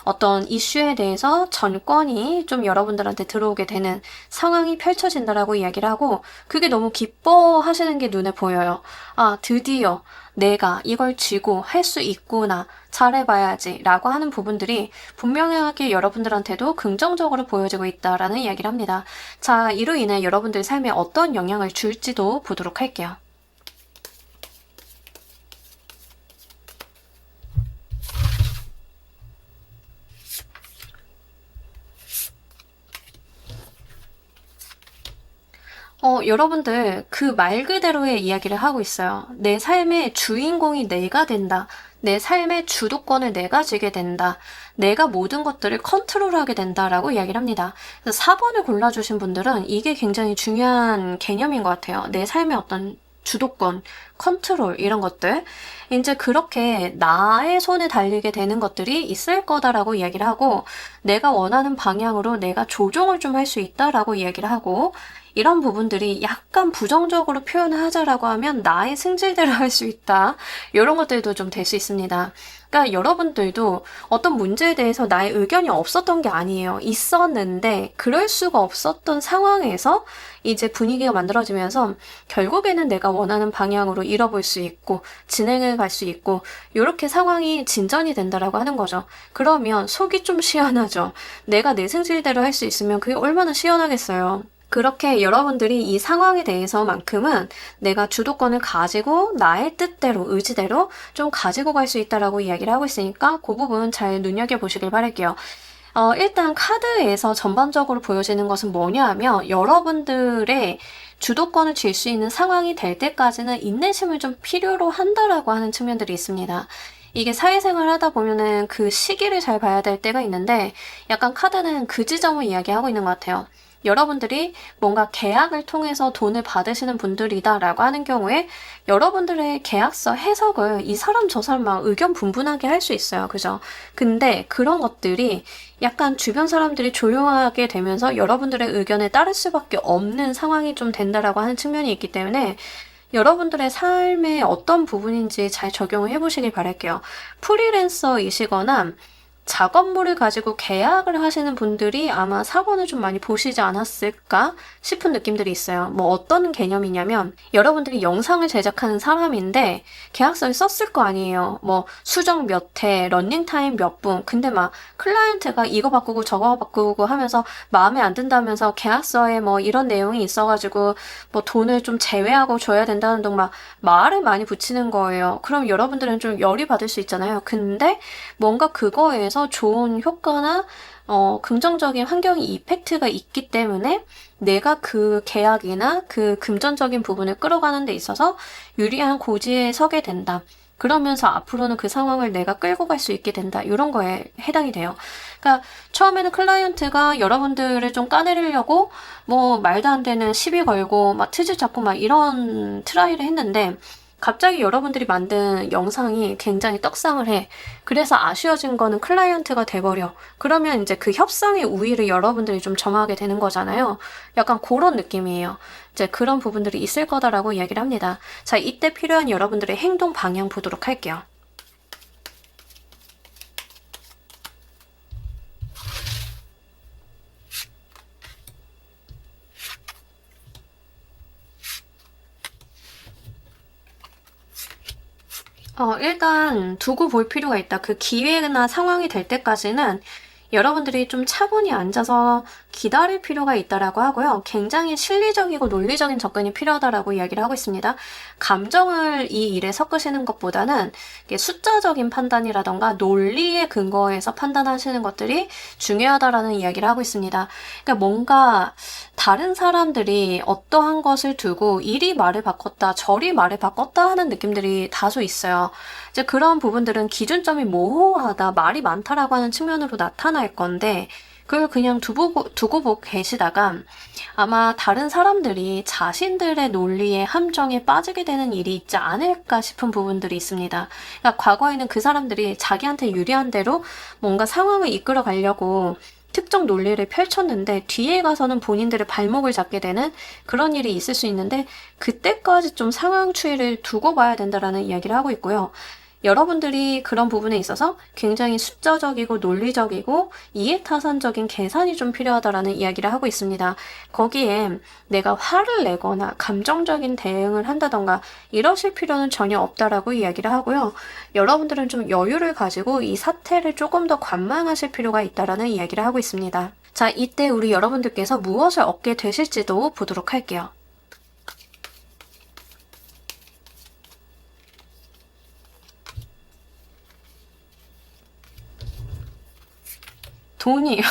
어떤 이슈에 대해서 전권이 좀 여러분들한테 들어오게 되는 상황이 펼쳐진다라고 이야기를 하고 그게 너무 기뻐하시는 게 눈에 보여요. 아, 드디어 내가 이걸 쥐고 할 수 있구나. 잘해봐야지. 라고 하는 부분들이 분명하게 여러분들한테도 긍정적으로 보여지고 있다라는 이야기를 합니다. 자, 이로 인해 여러분들 삶에 어떤 영향을 줄지도 보도록 할게요. 여러분들 그 말 그대로의 이야기를 하고 있어요. 내 삶의 주인공이 내가 된다. 내 삶의 주도권을 내가 쥐게 된다. 내가 모든 것들을 컨트롤하게 된다라고 이야기를 합니다. 그래서 4번을 골라주신 분들은 이게 굉장히 중요한 개념인 것 같아요. 내 삶의 어떤 주도권, 컨트롤 이런 것들 이제 그렇게 나의 손에 달리게 되는 것들이 있을 거다라고 이야기를 하고 내가 원하는 방향으로 내가 조종을 좀 할 수 있다라고 이야기를 하고 이런 부분들이 약간 부정적으로 표현하자라고 하면 나의 승질대로 할 수 있다. 이런 것들도 좀 될 수 있습니다. 그러니까 여러분들도 어떤 문제에 대해서 나의 의견이 없었던 게 아니에요. 있었는데 그럴 수가 없었던 상황에서 이제 분위기가 만들어지면서 결국에는 내가 원하는 방향으로 잃어볼 수 있고 진행을 갈 수 있고 이렇게 상황이 진전이 된다라고 하는 거죠. 그러면 속이 좀 시원하죠. 내가 내 승질대로 할 수 있으면 그게 얼마나 시원하겠어요. 그렇게 여러분들이 이 상황에 대해서만큼은 내가 주도권을 가지고 나의 뜻대로, 의지대로 좀 가지고 갈 수 있다라고 이야기를 하고 있으니까 그 부분 잘 눈여겨보시길 바랄게요. 일단 카드에서 전반적으로 보여지는 것은 뭐냐 하면 여러분들의 주도권을 쥘 수 있는 상황이 될 때까지는 인내심을 좀 필요로 한다라고 하는 측면들이 있습니다. 이게 사회생활 하다 보면은 그 시기를 잘 봐야 될 때가 있는데 약간 카드는 그 지점을 이야기하고 있는 것 같아요. 여러분들이 뭔가 계약을 통해서 돈을 받으시는 분들이다라고 하는 경우에 여러분들의 계약서 해석을 이 사람 저 사람 막 의견 분분하게 할 수 있어요. 그죠? 근데 그런 것들이 약간 주변 사람들이 조용하게 되면서 여러분들의 의견에 따를 수밖에 없는 상황이 좀 된다라고 하는 측면이 있기 때문에 여러분들의 삶의 어떤 부분인지 잘 적용을 해보시길 바랄게요. 프리랜서이시거나 작업물을 가지고 계약을 하시는 분들이 아마 4번을 좀 많이 보시지 않았을까 싶은 느낌들이 있어요. 뭐 어떤 개념이냐면 여러분들이 영상을 제작하는 사람인데 계약서를 썼을 거 아니에요. 뭐 수정 몇 회, 러닝타임 몇 분. 근데 막 클라이언트가 이거 바꾸고 저거 바꾸고 하면서 마음에 안 든다면서 계약서에 뭐 이런 내용이 있어가지고 뭐 돈을 좀 제외하고 줘야 된다는 등 막 말을 많이 붙이는 거예요. 그럼 여러분들은 좀 열이 받을 수 있잖아요. 근데 뭔가 그거에 좋은 효과나 긍정적인 환경이 이펙트가 있기 때문에 내가 그 계약이나 그 금전적인 부분을 끌어가는 데 있어서 유리한 고지에 서게 된다. 그러면서 앞으로는 그 상황을 내가 끌고 갈 수 있게 된다. 이런 거에 해당이 돼요. 그러니까 처음에는 클라이언트가 여러분들을 좀 까내리려고 뭐 말도 안 되는 시비 걸고 막 트집 잡고 막 이런 트라이를 했는데 갑자기 여러분들이 만든 영상이 굉장히 떡상을 해. 그래서 아쉬워진 거는 클라이언트가 돼버려. 그러면 이제 그 협상의 우위를 여러분들이 좀 점하게 되는 거잖아요. 약간 그런 느낌이에요. 이제 그런 부분들이 있을 거다라고 이야기를 합니다. 자, 이때 필요한 여러분들의 행동 방향 보도록 할게요. 일단 두고 볼 필요가 있다. 그 기회나 상황이 될 때까지는 여러분들이 좀 차분히 앉아서 기다릴 필요가 있다라고 하고요. 굉장히 실리적이고 논리적인 접근이 필요하다라고 이야기를 하고 있습니다. 감정을 이 일에 섞으시는 것보다는 숫자적인 판단이라던가 논리에 근거해서 판단하시는 것들이 중요하다라는 이야기를 하고 있습니다. 그러니까 뭔가 다른 사람들이 어떠한 것을 두고 이리 말을 바꿨다, 저리 말을 바꿨다 하는 느낌들이 다소 있어요. 이제 그런 부분들은 기준점이 모호하다, 말이 많다라고 하는 측면으로 나타날 건데, 그걸 그냥 두고 계시다가 아마 다른 사람들이 자신들의 논리의 함정에 빠지게 되는 일이 있지 않을까 싶은 부분들이 있습니다. 그러니까 과거에는 그 사람들이 자기한테 유리한 대로 뭔가 상황을 이끌어 가려고 특정 논리를 펼쳤는데 뒤에 가서는 본인들의 발목을 잡게 되는 그런 일이 있을 수 있는데 그때까지 좀 상황 추이를 두고 봐야 된다라는 이야기를 하고 있고요. 여러분들이 그런 부분에 있어서 굉장히 숫자적이고 논리적이고 이해타산적인 계산이 좀 필요하다라는 이야기를 하고 있습니다. 거기에 내가 화를 내거나 감정적인 대응을 한다던가 이러실 필요는 전혀 없다라고 이야기를 하고요. 여러분들은 좀 여유를 가지고 이 사태를 조금 더 관망하실 필요가 있다라는 이야기를 하고 있습니다. 자, 이때 우리 여러분들께서 무엇을 얻게 되실지도 보도록 할게요. 돈이요.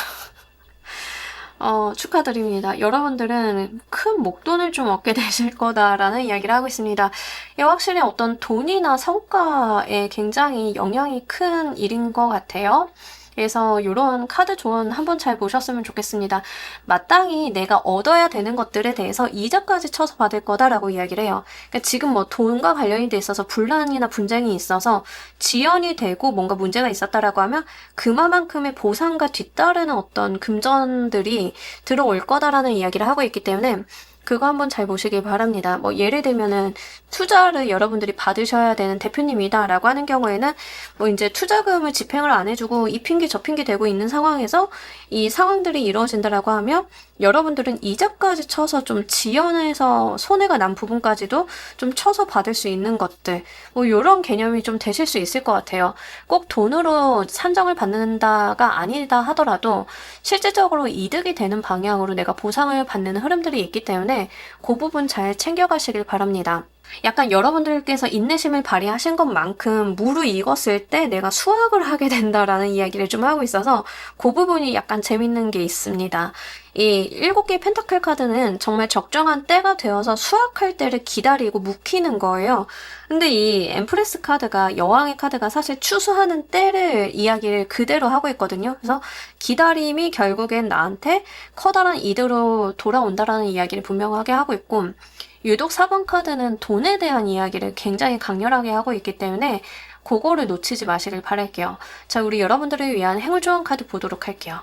축하드립니다. 여러분들은 큰 목돈을 좀 얻게 되실 거다라는 이야기를 하고 있습니다. 이게 확실히 어떤 돈이나 성과에 굉장히 영향이 큰 일인 것 같아요. 그래서 이런 카드 조언 한번 잘 보셨으면 좋겠습니다. 마땅히 내가 얻어야 되는 것들에 대해서 이자까지 쳐서 받을 거다라고 이야기를 해요. 그러니까 지금 뭐 돈과 관련이 돼 있어서 분란이나 분쟁이 있어서 지연이 되고 뭔가 문제가 있었다라고 하면 그만큼의 보상과 뒤따르는 어떤 금전들이 들어올 거다라는 이야기를 하고 있기 때문에 그거 한번 잘 보시길 바랍니다. 뭐 예를 들면은 투자를 여러분들이 받으셔야 되는 대표님이다라고 하는 경우에는 뭐 이제 투자금을 집행을 안 해주고 이 핑계 저 핑계 대고 있는 상황에서 이 상황들이 이루어진다라고 하면 여러분들은 이자까지 쳐서 좀 지연해서 손해가 난 부분까지도 좀 쳐서 받을 수 있는 것들 뭐 이런 개념이 좀 되실 수 있을 것 같아요. 꼭 돈으로 산정을 받는다가 아니다 하더라도 실질적으로 이득이 되는 방향으로 내가 보상을 받는 흐름들이 있기 때문에 그 부분 잘 챙겨가시길 바랍니다. 약간 여러분들께서 인내심을 발휘하신 것만큼 무르익었을 때 내가 수확을 하게 된다라는 이야기를 좀 하고 있어서 그 부분이 약간 재밌는 게 있습니다. 이 7개의 펜타클 카드는 정말 적정한 때가 되어서 수확할 때를 기다리고 묵히는 거예요. 근데 이 엠프레스 카드가 여왕의 카드가 사실 추수하는 때를 이야기를 그대로 하고 있거든요. 그래서 기다림이 결국엔 나한테 커다란 이득으로 돌아온다라는 이야기를 분명하게 하고 있고 유독 4번 카드는 돈에 대한 이야기를 굉장히 강렬하게 하고 있기 때문에 그거를 놓치지 마시길 바랄게요. 자, 우리 여러분들을 위한 행운조언 카드 보도록 할게요.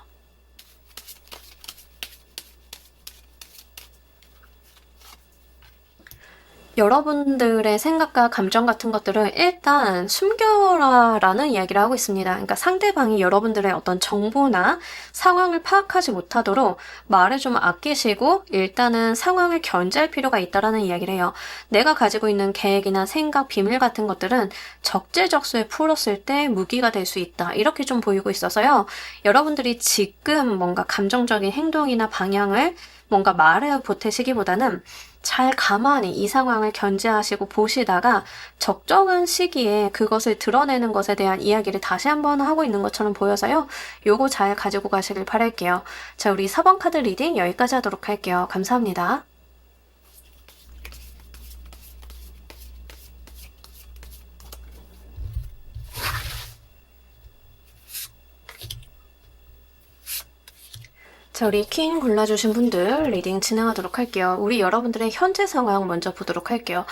여러분들의 생각과 감정 같은 것들을 일단 숨겨라라는 이야기를 하고 있습니다. 그러니까 상대방이 여러분들의 어떤 정보나 상황을 파악하지 못하도록 말을 좀 아끼시고 일단은 상황을 견제할 필요가 있다라는 이야기를 해요. 내가 가지고 있는 계획이나 생각, 비밀 같은 것들은 적재적소에 풀었을 때 무기가 될 수 있다. 이렇게 좀 보이고 있어서요. 여러분들이 지금 뭔가 감정적인 행동이나 방향을 뭔가 말을 보태시기보다는 잘 가만히 이 상황을 견제하시고 보시다가 적정한 시기에 그것을 드러내는 것에 대한 이야기를 다시 한번 하고 있는 것처럼 보여서요. 요거 잘 가지고 가시길 바랄게요. 자, 우리 4번 카드 리딩 여기까지 하도록 할게요. 감사합니다. 자, 우리 퀸 골라주신 분들 리딩 진행하도록 할게요. 우리 여러분들의 현재 상황 먼저 보도록 할게요.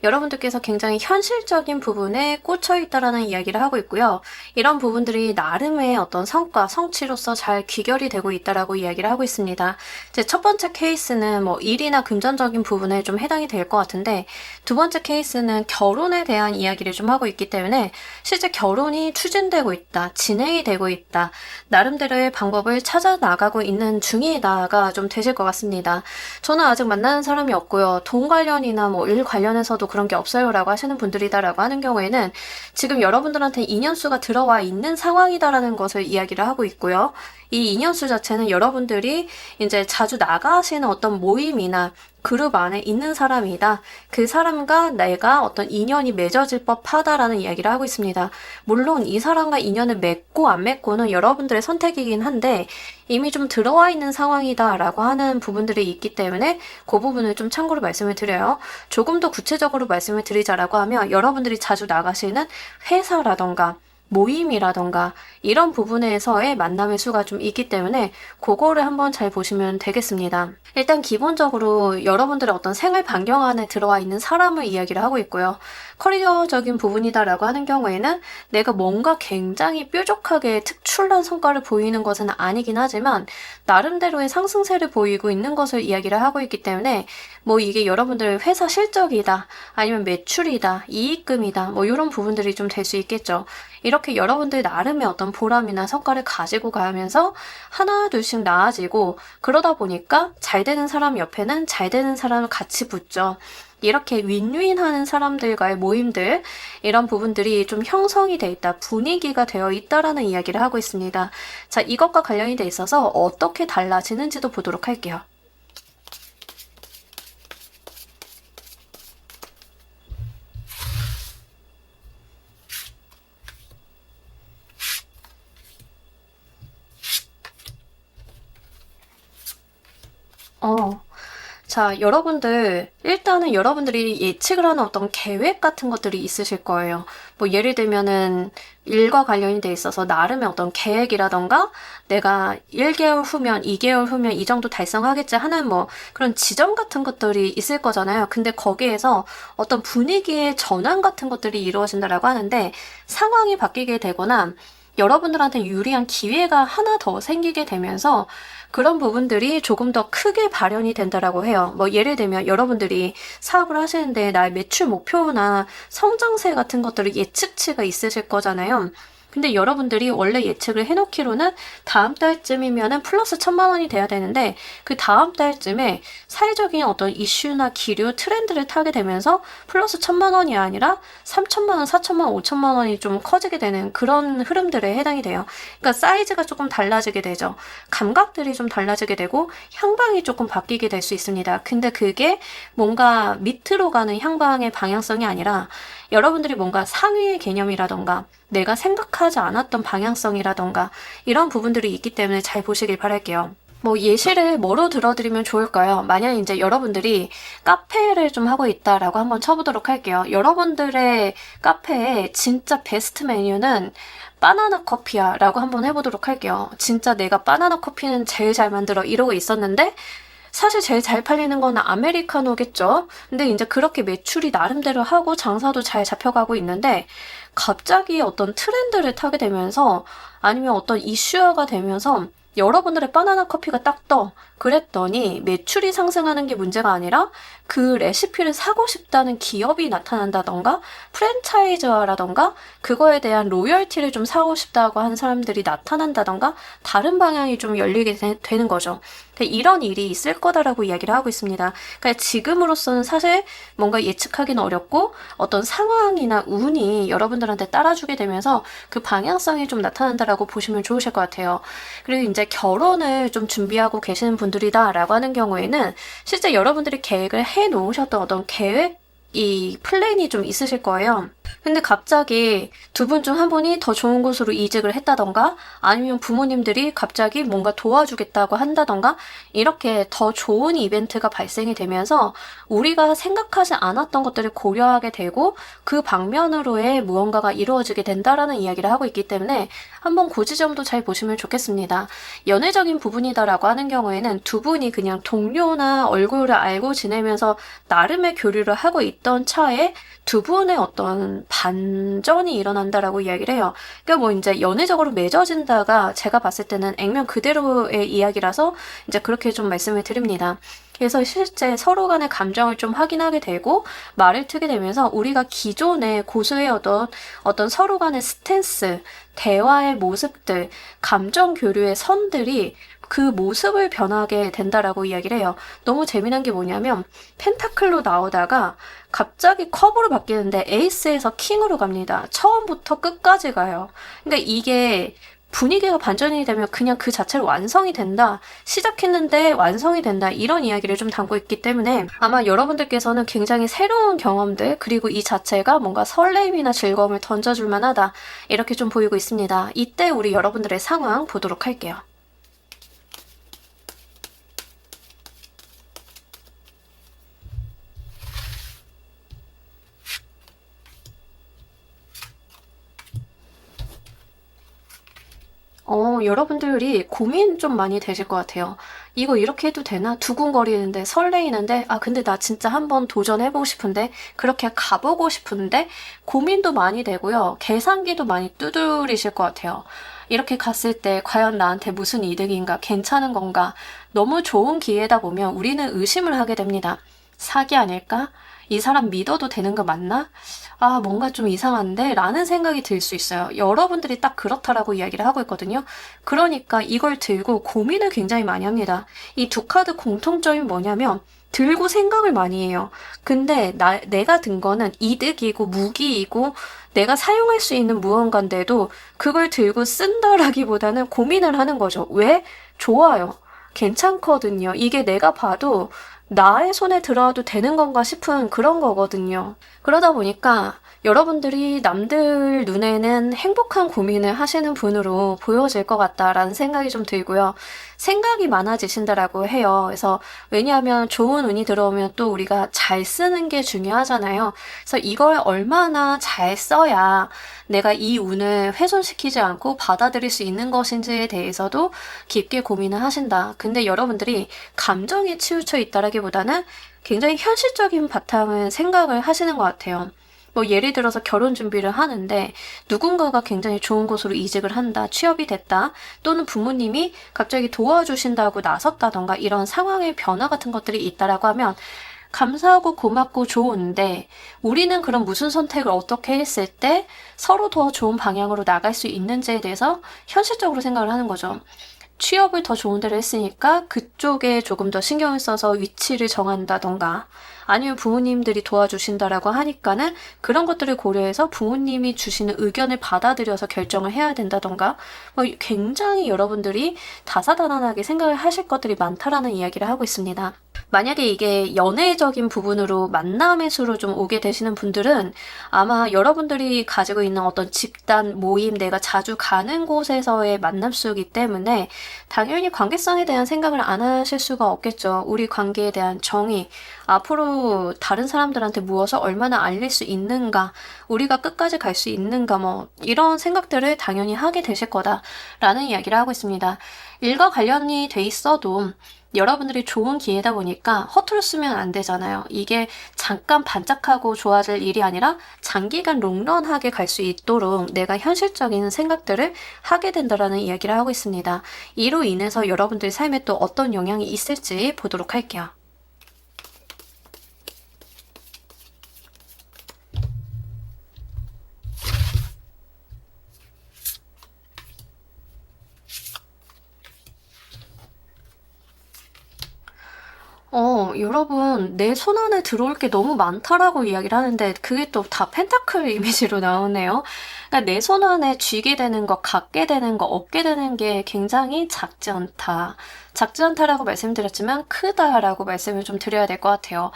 여러분들께서 굉장히 현실적인 부분에 꽂혀 있다라는 이야기를 하고 있고요. 이런 부분들이 나름의 어떤 성과, 성취로서 잘 귀결이 되고 있다라고 이야기를 하고 있습니다. 이제 첫 번째 케이스는 뭐 일이나 금전적인 부분에 좀 해당이 될 것 같은데 두 번째 케이스는 결혼에 대한 이야기를 좀 하고 있기 때문에 실제 결혼이 추진되고 있다, 진행이 되고 있다, 나름대로의 방법을 찾아 나가고 있는 중이다가 좀 되실 것 같습니다. 저는 아직 만나는 사람이 없고요. 돈 관련이나 뭐 일 관련해서도 저도 그런 게 없어요라고 하시는 분들이다라고 하는 경우에는 지금 여러분들한테 인연수가 들어와 있는 상황이다라는 것을 이야기를 하고 있고요. 이 인연수 자체는 여러분들이 이제 자주 나가시는 어떤 모임이나 그룹 안에 있는 사람이다. 그 사람과 내가 어떤 인연이 맺어질 법하다라는 이야기를 하고 있습니다. 물론 이 사람과 인연을 맺고 안 맺고는 여러분들의 선택이긴 한데 이미 좀 들어와 있는 상황이다라고 하는 부분들이 있기 때문에 그 부분을 좀 참고로 말씀을 드려요. 조금 더 구체적으로 말씀을 드리자라고 하면 여러분들이 자주 나가시는 회사라던가 모임이라던가 이런 부분에서의 만남의 수가 좀 있기 때문에 그거를 한번 잘 보시면 되겠습니다. 일단 기본적으로 여러분들의 어떤 생활 반경 안에 들어와 있는 사람을 이야기를 하고 있고요. 커리어적인 부분이다라고 하는 경우에는 내가 뭔가 굉장히 뾰족하게 특출난 성과를 보이는 것은 아니긴 하지만 나름대로의 상승세를 보이고 있는 것을 이야기를 하고 있기 때문에 뭐 이게 여러분들의 회사 실적이다 아니면 매출이다 이익금이다 뭐 이런 부분들이 좀 될 수 있겠죠. 이렇게 여러분들 나름의 어떤 보람이나 성과를 가지고 가면서 하나 둘씩 나아지고 그러다 보니까 잘 되는 사람 옆에는 잘 되는 사람을 같이 붙죠. 이렇게 윈윈하는 사람들과의 모임들 이런 부분들이 좀 형성이 돼 있다, 분위기가 되어 있다라는 이야기를 하고 있습니다. 자, 이것과 관련이 돼 있어서 어떻게 달라지는지도 보도록 할게요. 자, 여러분들, 일단은 여러분들이 예측을 하는 어떤 계획 같은 것들이 있으실 거예요. 뭐, 예를 들면은, 일과 관련이 돼 있어서 나름의 어떤 계획이라던가, 내가 1개월 후면, 2개월 후면 이 정도 달성하겠지 하는 뭐, 그런 지점 같은 것들이 있을 거잖아요. 근데 거기에서 어떤 분위기의 전환 같은 것들이 이루어진다라고 하는데, 상황이 바뀌게 되거나, 여러분들한테 유리한 기회가 하나 더 생기게 되면서 그런 부분들이 조금 더 크게 발현이 된다라고 해요. 뭐 예를 들면 여러분들이 사업을 하시는데 나의 매출 목표나 성장세 같은 것들을 예측치가 있으실 거잖아요. 근데 여러분들이 원래 예측을 해놓기로는 다음 달쯤이면은 플러스 1,000만 원이 돼야 되는데 그 다음 달쯤에 사회적인 어떤 이슈나 기류, 트렌드를 타게 되면서 플러스 1,000만 원이 아니라 3,000만 원, 4,000만 원, 5,000만 원이 좀 커지게 되는 그런 흐름들에 해당이 돼요. 그러니까 사이즈가 조금 달라지게 되죠. 감각들이 좀 달라지게 되고 향방이 조금 바뀌게 될 수 있습니다. 근데 그게 뭔가 밑으로 가는 향방의 방향성이 아니라 여러분들이 뭔가 상위의 개념이라던가 내가 생각하지 않았던 방향성이라던가 이런 부분들이 있기 때문에 잘 보시길 바랄게요. 뭐 예시를 뭐로 들어드리면 좋을까요? 만약 이제 여러분들이 카페를 좀 하고 있다라고 한번 쳐보도록 할게요. 여러분들의 카페에 진짜 베스트 메뉴는 바나나 커피야 라고 한번 해보도록 할게요. 진짜 내가 바나나 커피는 제일 잘 만들어 이러고 있었는데 사실 제일 잘 팔리는 건 아메리카노겠죠. 근데 이제 그렇게 매출이 나름대로 하고 장사도 잘 잡혀가고 있는데 갑자기 어떤 트렌드를 타게 되면서 아니면 어떤 이슈화가 되면서 여러분들의 바나나 커피가 딱 떠. 그랬더니 매출이 상승하는 게 문제가 아니라 그 레시피를 사고 싶다는 기업이 나타난다던가 프랜차이즈화라던가 그거에 대한 로열티를 좀 사고 싶다고 하는 사람들이 나타난다던가 다른 방향이 좀 열리게 되는 거죠. 이런 일이 있을 거다라고 이야기를 하고 있습니다. 그러니까 지금으로서는 사실 뭔가 예측하기는 어렵고 어떤 상황이나 운이 여러분들한테 따라주게 되면서 그 방향성이 좀 나타난다라고 보시면 좋으실 것 같아요. 그리고 이제 결혼을 좀 준비하고 계시는 분들이다라고 하는 경우에는 실제 여러분들이 계획을 해 놓으셨던 어떤 이 플랜이 좀 있으실 거예요. 근데 갑자기 두 분 중 한 분이 더 좋은 곳으로 이직을 했다던가 아니면 부모님들이 갑자기 뭔가 도와주겠다고 한다던가 이렇게 더 좋은 이벤트가 발생이 되면서 우리가 생각하지 않았던 것들을 고려하게 되고 그 방면으로의 무언가가 이루어지게 된다라는 이야기를 하고 있기 때문에 한번 그 지점도 잘 보시면 좋겠습니다. 연애적인 부분이다라고 하는 경우에는 두 분이 그냥 동료나 얼굴을 알고 지내면서 나름의 교류를 하고 있던 차에 두 분의 어떤 반전이 일어난다라고 이야기를 해요. 그러니까 뭐 이제 연애적으로 맺어진다가 제가 봤을 때는 액면 그대로의 이야기라서 이제 그렇게 좀 말씀을 드립니다. 그래서 실제 서로 간의 감정을 좀 확인하게 되고 말을 트게 되면서 우리가 기존에 고수해오던 어떤 서로 간의 스탠스, 대화의 모습들, 감정 교류의 선들이 그 모습을 변하게 된다라고 이야기를 해요. 너무 재미난 게 뭐냐면 펜타클로 나오다가 갑자기 컵으로 바뀌는데 에이스에서 킹으로 갑니다. 처음부터 끝까지 가요. 그러니까 이게 분위기가 반전이 되면 그냥 그 자체로 완성이 된다. 시작했는데 완성이 된다. 이런 이야기를 좀 담고 있기 때문에 아마 여러분들께서는 굉장히 새로운 경험들 그리고 이 자체가 뭔가 설레임이나 즐거움을 던져줄 만하다. 이렇게 좀 보이고 있습니다. 이때 우리 여러분들의 상황 보도록 할게요. 여러분들이 고민 좀 많이 되실 것 같아요. 이거 이렇게 해도 되나? 두근거리는데, 설레이는데, 아, 근데 나 진짜 한번 도전해보고 싶은데, 그렇게 가보고 싶은데, 고민도 많이 되고요. 계산기도 많이 두드리실 것 같아요. 이렇게 갔을 때, 과연 나한테 무슨 이득인가? 괜찮은 건가? 너무 좋은 기회다 보면 우리는 의심을 하게 됩니다. 사기 아닐까? 이 사람 믿어도 되는 거 맞나? 아, 뭔가 좀 이상한데? 라는 생각이 들 수 있어요. 여러분들이 딱 그렇다라고 이야기를 하고 있거든요. 그러니까 이걸 들고 고민을 굉장히 많이 합니다. 이 두 카드 공통점이 뭐냐면, 들고 생각을 많이 해요. 근데 내가 든 거는 이득이고 무기이고 내가 사용할 수 있는 무언가인데도 그걸 들고 쓴다라기보다는 고민을 하는 거죠. 왜? 좋아요. 괜찮거든요. 이게 내가 봐도 나의 손에 들어와도 되는 건가 싶은 그런 거거든요. 그러다 보니까 여러분들이 남들 눈에는 행복한 고민을 하시는 분으로 보여질 것 같다라는 생각이 좀 들고요. 생각이 많아지신다라고 해요. 그래서 왜냐하면 좋은 운이 들어오면 또 우리가 잘 쓰는 게 중요하잖아요. 그래서 이걸 얼마나 잘 써야 내가 이 운을 훼손시키지 않고 받아들일 수 있는 것인지에 대해서도 깊게 고민을 하신다. 근데 여러분들이 감정에 치우쳐 있다라기보다는 굉장히 현실적인 바탕을 생각을 하시는 것 같아요. 뭐 예를 들어서 결혼 준비를 하는데 누군가가 굉장히 좋은 곳으로 이직을 한다, 취업이 됐다, 또는 부모님이 갑자기 도와주신다고 나섰다던가 이런 상황의 변화 같은 것들이 있다라고 하면 감사하고 고맙고 좋은데 우리는 그럼 무슨 선택을 어떻게 했을 때 서로 더 좋은 방향으로 나갈 수 있는지에 대해서 현실적으로 생각을 하는 거죠. 취업을 더 좋은 데로 했으니까 그쪽에 조금 더 신경을 써서 위치를 정한다던가 아니면 부모님들이 도와주신다라고 하니까는 그런 것들을 고려해서 부모님이 주시는 의견을 받아들여서 결정을 해야 된다던가 뭐 굉장히 여러분들이 다사다난하게 생각을 하실 것들이 많다라는 이야기를 하고 있습니다. 만약에 이게 연애적인 부분으로 만남의 수로 좀 오게 되시는 분들은 아마 여러분들이 가지고 있는 어떤 집단, 모임, 내가 자주 가는 곳에서의 만남 수이기 때문에 당연히 관계성에 대한 생각을 안 하실 수가 없겠죠. 우리 관계에 대한 정의, 앞으로 다른 사람들한테 무엇을 얼마나 알릴 수 있는가, 우리가 끝까지 갈 수 있는가, 뭐 이런 생각들을 당연히 하게 되실 거다라는 이야기를 하고 있습니다. 일과 관련이 돼 있어도 여러분들이 좋은 기회다 보니까 허투루 쓰면 안 되잖아요. 이게 잠깐 반짝하고 좋아질 일이 아니라 장기간 롱런하게 갈 수 있도록 내가 현실적인 생각들을 하게 된다라는 이야기를 하고 있습니다. 이로 인해서 여러분들 삶에 또 어떤 영향이 있을지 보도록 할게요. 여러분, 내 손안에 들어올 게 너무 많다라고 이야기를 하는데, 그게 또 다 펜타클 이미지로 나오네요. 그러니까 내 손안에 쥐게 되는 거, 갖게 되는 거, 얻게 되는 게 굉장히 작지 않다. 작지 않다라고 말씀드렸지만, 크다라고 말씀을 좀 드려야 될 것 같아요.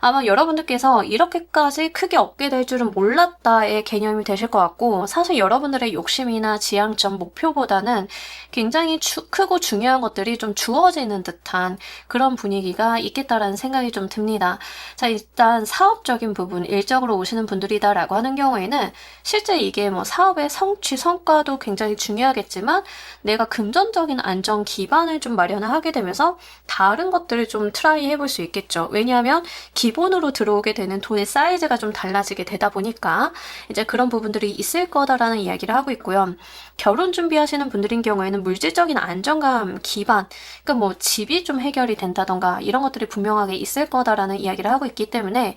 아마 여러분들께서 이렇게까지 크게 얻게 될 줄은 몰랐다의 개념이 되실 것 같고, 사실 여러분들의 욕심이나 지향점, 목표보다는 굉장히 크고 중요한 것들이 좀 주어지는 듯한 그런 분위기가 있겠다라는 생각이 좀 듭니다. 자, 일단 사업적인 부분, 일적으로 오시는 분들이다라고 하는 경우에는 실제 이게 뭐 사업의 성취, 성과도 굉장히 중요하겠지만 내가 금전적인 안정 기반을 좀 마련하게 되면서 다른 것들을 좀 트라이 해볼 수 있겠죠. 왜냐하면 기본으로 들어오게 되는 돈의 사이즈가 좀 달라지게 되다 보니까 이제 그런 부분들이 있을 거다라는 이야기를 하고 있고요. 결혼 준비하시는 분들인 경우에는 물질적인 안정감 기반, 그러니까 뭐 집이 좀 해결이 된다던가 이런 것들이 분명하게 있을 거다라는 이야기를 하고 있기 때문에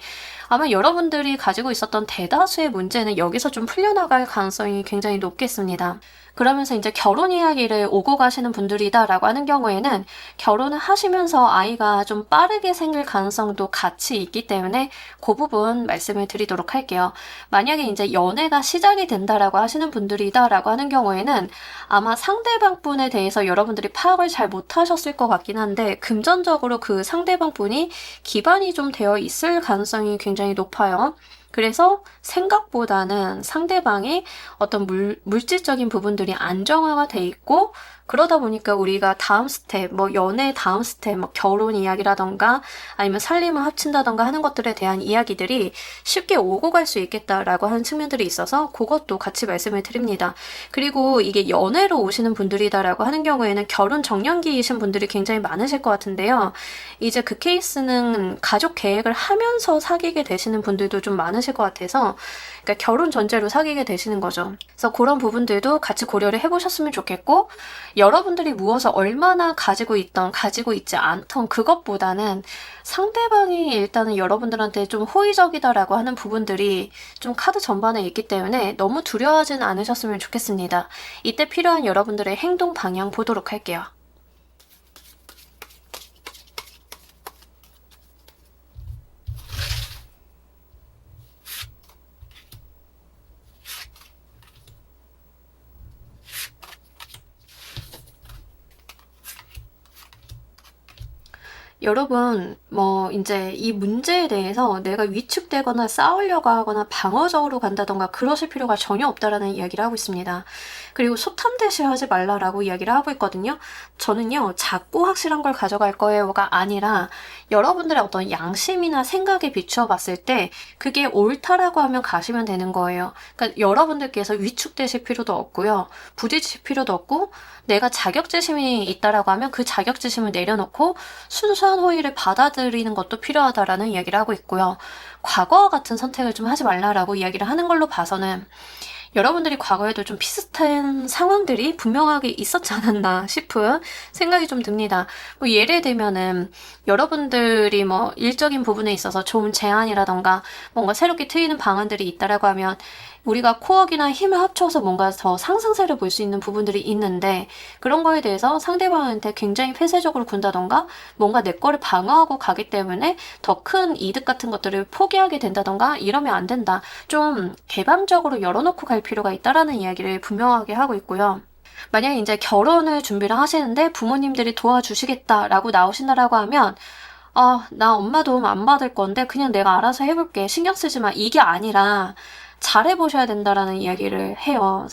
아마 여러분들이 가지고 있었던 대다수의 문제는 여기서 좀 풀려나갈 가능성이 굉장히 높겠습니다. 그러면서 이제 결혼 이야기를 오고 가시는 분들이다라고 하는 경우에는 결혼을 하시면서 아이가 좀 빠르게 생길 가능성도 같이 있기 때문에 그 부분 말씀을 드리도록 할게요. 만약에 이제 연애가 시작이 된다라고 하시는 분들이다라고 하는 경우에는 아마 상대방 분에 대해서 여러분들이 파악을 잘 못하셨을 것 같긴 한데 금전적으로 그 상대방 분이 기반이 좀 되어 있을 가능성이 굉장히 높아요. 그래서 생각보다는 상대방이 어떤 물질적인 부분들이 안정화가 돼 있고 그러다 보니까 우리가 다음 스텝, 뭐 연애 다음 스텝, 뭐 결혼 이야기라던가 아니면 살림을 합친다던가 하는 것들에 대한 이야기들이 쉽게 오고 갈 수 있겠다라고 하는 측면들이 있어서 그것도 같이 말씀을 드립니다. 그리고 이게 연애로 오시는 분들이다라고 하는 경우에는 결혼 정년기이신 분들이 굉장히 많으실 것 같은데요. 이제 그 케이스는 가족 계획을 하면서 사귀게 되시는 분들도 좀 많으실 것 같아서 그러니까 결혼 전제로 사귀게 되시는 거죠. 그래서 그런 부분들도 같이 고려를 해보셨으면 좋겠고 여러분들이 무엇을 얼마나 가지고 있던 가지고 있지 않던 그것보다는 상대방이 일단은 여러분들한테 좀 호의적이다라고 하는 부분들이 좀 카드 전반에 있기 때문에 너무 두려워하지는 않으셨으면 좋겠습니다. 이때 필요한 여러분들의 행동 방향 보도록 할게요. 여러분, 이제 이 문제에 대해서 내가 위축되거나 싸우려고 하거나 방어적으로 간다던가 그러실 필요가 전혀 없다라는 이야기를 하고 있습니다. 그리고 소탐대실 하지 말라라고 이야기를 하고 있거든요. 저는요, 작고 확실한 걸 가져갈 거예요가 아니라 여러분들의 어떤 양심이나 생각에 비추어 봤을 때 그게 옳다라고 하면 가시면 되는 거예요. 그러니까 여러분들께서 위축되실 필요도 없고요. 부딪힐 필요도 없고 내가 자격지심이 있다라고 하면 그 자격지심을 내려놓고 순수한 호의를 받아들이는 것도 필요하다라는 이야기를 하고 있고요. 과거와 같은 선택을 좀 하지 말라라고 이야기를 하는 걸로 봐서는 여러분들이 과거에도 좀 비슷한 상황들이 분명하게 있었지 않았나 싶은 생각이 좀 듭니다. 예를 들면은 여러분들이 일적인 부분에 있어서 좋은 제안이라던가 뭔가 새롭게 트이는 방안들이 있다라고 하면 우리가 코어기나 힘을 합쳐서 뭔가 더 상승세를 볼 수 있는 부분들이 있는데 그런 거에 대해서 상대방한테 굉장히 폐쇄적으로 군다던가 뭔가 내 거를 방어하고 가기 때문에 더 큰 이득 같은 것들을 포기하게 된다던가 이러면 안 된다. 좀 개방적으로 열어놓고 갈 필요가 있다라는 이야기를 분명하게 하고 있고요. 만약에 이제 결혼을 준비를 하시는데 부모님들이 도와주시겠다라고 나오신다라고 하면 나 엄마 도움 안 받을 건데 그냥 내가 알아서 해볼게. 신경 쓰지 마. 이게 아니라 잘해보셔야 된다라는 이야기를 해요.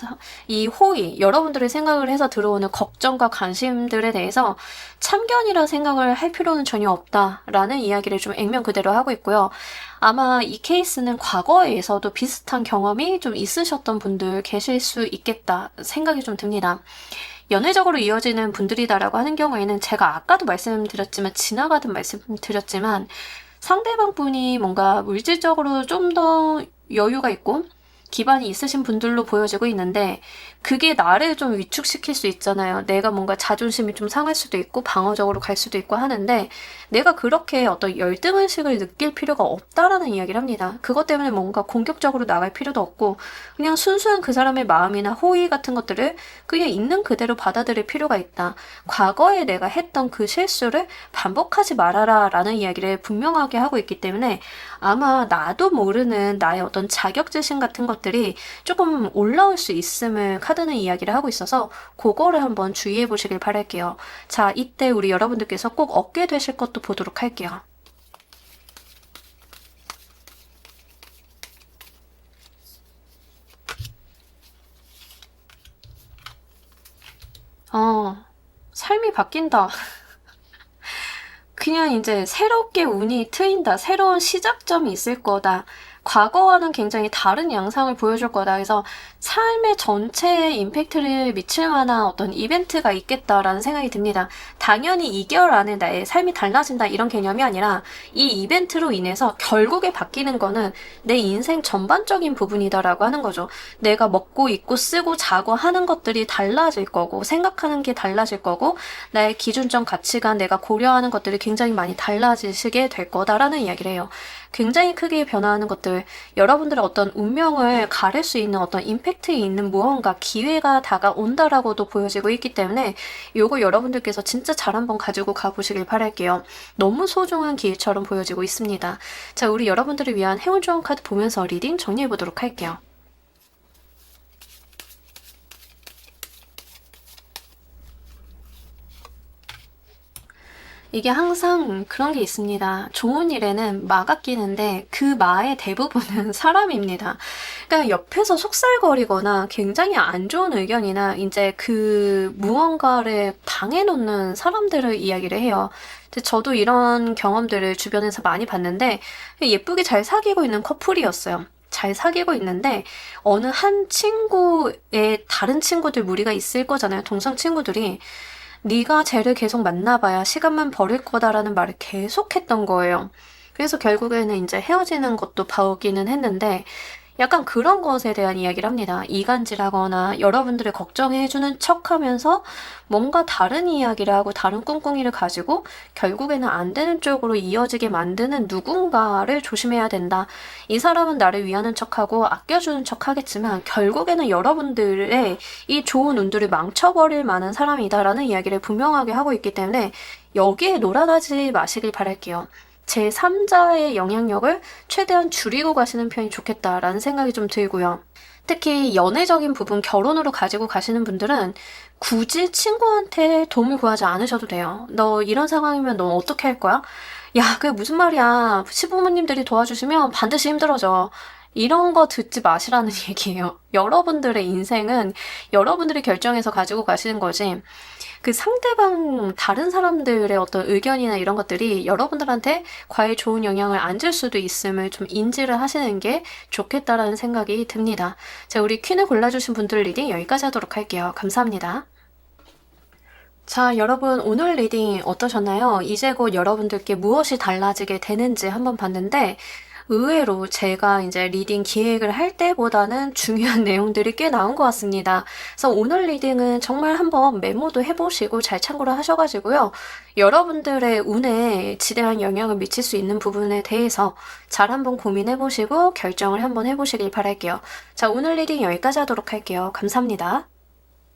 이 호의, 여러분들의 생각을 해서 들어오는 걱정과 관심들에 대해서 참견이라 생각을 할 필요는 전혀 없다라는 이야기를 좀 액면 그대로 하고 있고요. 아마 이 케이스는 과거에서도 비슷한 경험이 좀 있으셨던 분들 계실 수 있겠다 생각이 좀 듭니다. 연애적으로 이어지는 분들이다라고 하는 경우에는 제가 아까도 말씀드렸지만 지나가듯 말씀드렸지만 상대방 분이 뭔가 물질적으로 좀 더 여유가 있고 기반이 있으신 분들로 보여지고 있는데 그게 나를 좀 위축시킬 수 있잖아요. 내가 뭔가 자존심이 좀 상할 수도 있고 방어적으로 갈 수도 있고 하는데 내가 그렇게 어떤 열등의식을 느낄 필요가 없다라는 이야기를 합니다. 그것 때문에 뭔가 공격적으로 나갈 필요도 없고 그냥 순수한 그 사람의 마음이나 호의 같은 것들을 그냥 있는 그대로 받아들일 필요가 있다. 과거에 내가 했던 그 실수를 반복하지 말아라 라는 이야기를 분명하게 하고 있기 때문에 아마 나도 모르는 나의 어떤 자격지심 같은 것들이 조금 올라올 수 있음을 카드는 이야기를 하고 있어서 그거를 한번 주의해 보시길 바랄게요. 자, 이때 우리 여러분들께서 꼭 얻게 되실 것도 보도록 할게요. 삶이 바뀐다. 그냥 이제 새롭게 운이 트인다. 새로운 시작점이 있을 거다. 과거와는 굉장히 다른 양상을 보여줄 거다. 그래서 삶의 전체에 임팩트를 미칠 만한 어떤 이벤트가 있겠다라는 생각이 듭니다. 당연히 2개월 안에 나의 삶이 달라진다 이런 개념이 아니라 이 이벤트로 인해서 결국에 바뀌는 거는 내 인생 전반적인 부분이다라고 하는 거죠. 내가 먹고 입고 쓰고 자고 하는 것들이 달라질 거고 생각하는 게 달라질 거고 나의 기준점 가치관 내가 고려하는 것들이 굉장히 많이 달라지시게 될 거다라는 이야기를 해요. 굉장히 크게 변화하는 것들, 여러분들의 어떤 운명을 가를 수 있는 어떤 임팩트 있는 무언가 기회가 다가온다라고도 보여지고 있기 때문에 요거 여러분들께서 진짜 잘 한번 가지고 가보시길 바랄게요. 너무 소중한 기회처럼 보여지고 있습니다. 자, 우리 여러분들을 위한 행운 조언 카드 보면서 리딩 정리해 보도록 할게요. 이게 항상 그런 게 있습니다. 좋은 일에는 마가 끼는데 그 마의 대부분은 사람입니다. 그러니까 옆에서 속살거리거나 굉장히 안 좋은 의견이나 이제 그 무언가를 방해놓는 사람들을 이야기를 해요. 근데 저도 이런 경험들을 주변에서 많이 봤는데 예쁘게 잘 사귀고 있는 커플이었어요. 잘 사귀고 있는데 어느 한 친구의 다른 친구들 무리가 있을 거잖아요. 동성 친구들이. 네가 쟤를 계속 만나봐야 시간만 버릴 거다라는 말을 계속했던 거예요. 그래서 결국에는 이제 헤어지는 것도 봐오기는 했는데 약간 그런 것에 대한 이야기를 합니다. 이간질하거나 여러분들을 걱정해주는 척하면서 뭔가 다른 이야기를 하고 다른 꿍꿍이를 가지고 결국에는 안 되는 쪽으로 이어지게 만드는 누군가를 조심해야 된다. 이 사람은 나를 위하는 척하고 아껴주는 척하겠지만 결국에는 여러분들의 이 좋은 운들을 망쳐버릴 만한 사람이다라는 이야기를 분명하게 하고 있기 때문에 여기에 놀아나지 마시길 바랄게요. 제3자의 영향력을 최대한 줄이고 가시는 편이 좋겠다라는 생각이 좀 들고요. 특히 연애적인 부분 결혼으로 가지고 가시는 분들은 굳이 친구한테 도움을 구하지 않으셔도 돼요. 너 이런 상황이면 너 어떻게 할 거야? 야, 그게 무슨 말이야. 시부모님들이 도와주시면 반드시 힘들어져. 이런 거 듣지 마시라는 얘기예요. 여러분들의 인생은 여러분들이 결정해서 가지고 가시는 거지. 그 상대방 다른 사람들의 어떤 의견이나 이런 것들이 여러분들한테 과연 좋은 영향을 안 줄 수도 있음을 좀 인지를 하시는 게 좋겠다라는 생각이 듭니다. 자, 우리 퀸을 골라주신 분들 리딩 여기까지 하도록 할게요. 감사합니다. 자, 여러분 오늘 리딩 어떠셨나요? 이제 곧 여러분들께 무엇이 달라지게 되는지 한번 봤는데 의외로 제가 이제 리딩 기획을 할 때보다는 중요한 내용들이 꽤 나온 것 같습니다. 그래서 오늘 리딩은 정말 한번 메모도 해보시고 잘 참고를 하셔가지고요. 여러분들의 운에 지대한 영향을 미칠 수 있는 부분에 대해서 잘 한번 고민해보시고 결정을 한번 해보시길 바랄게요. 자, 오늘 리딩 여기까지 하도록 할게요. 감사합니다.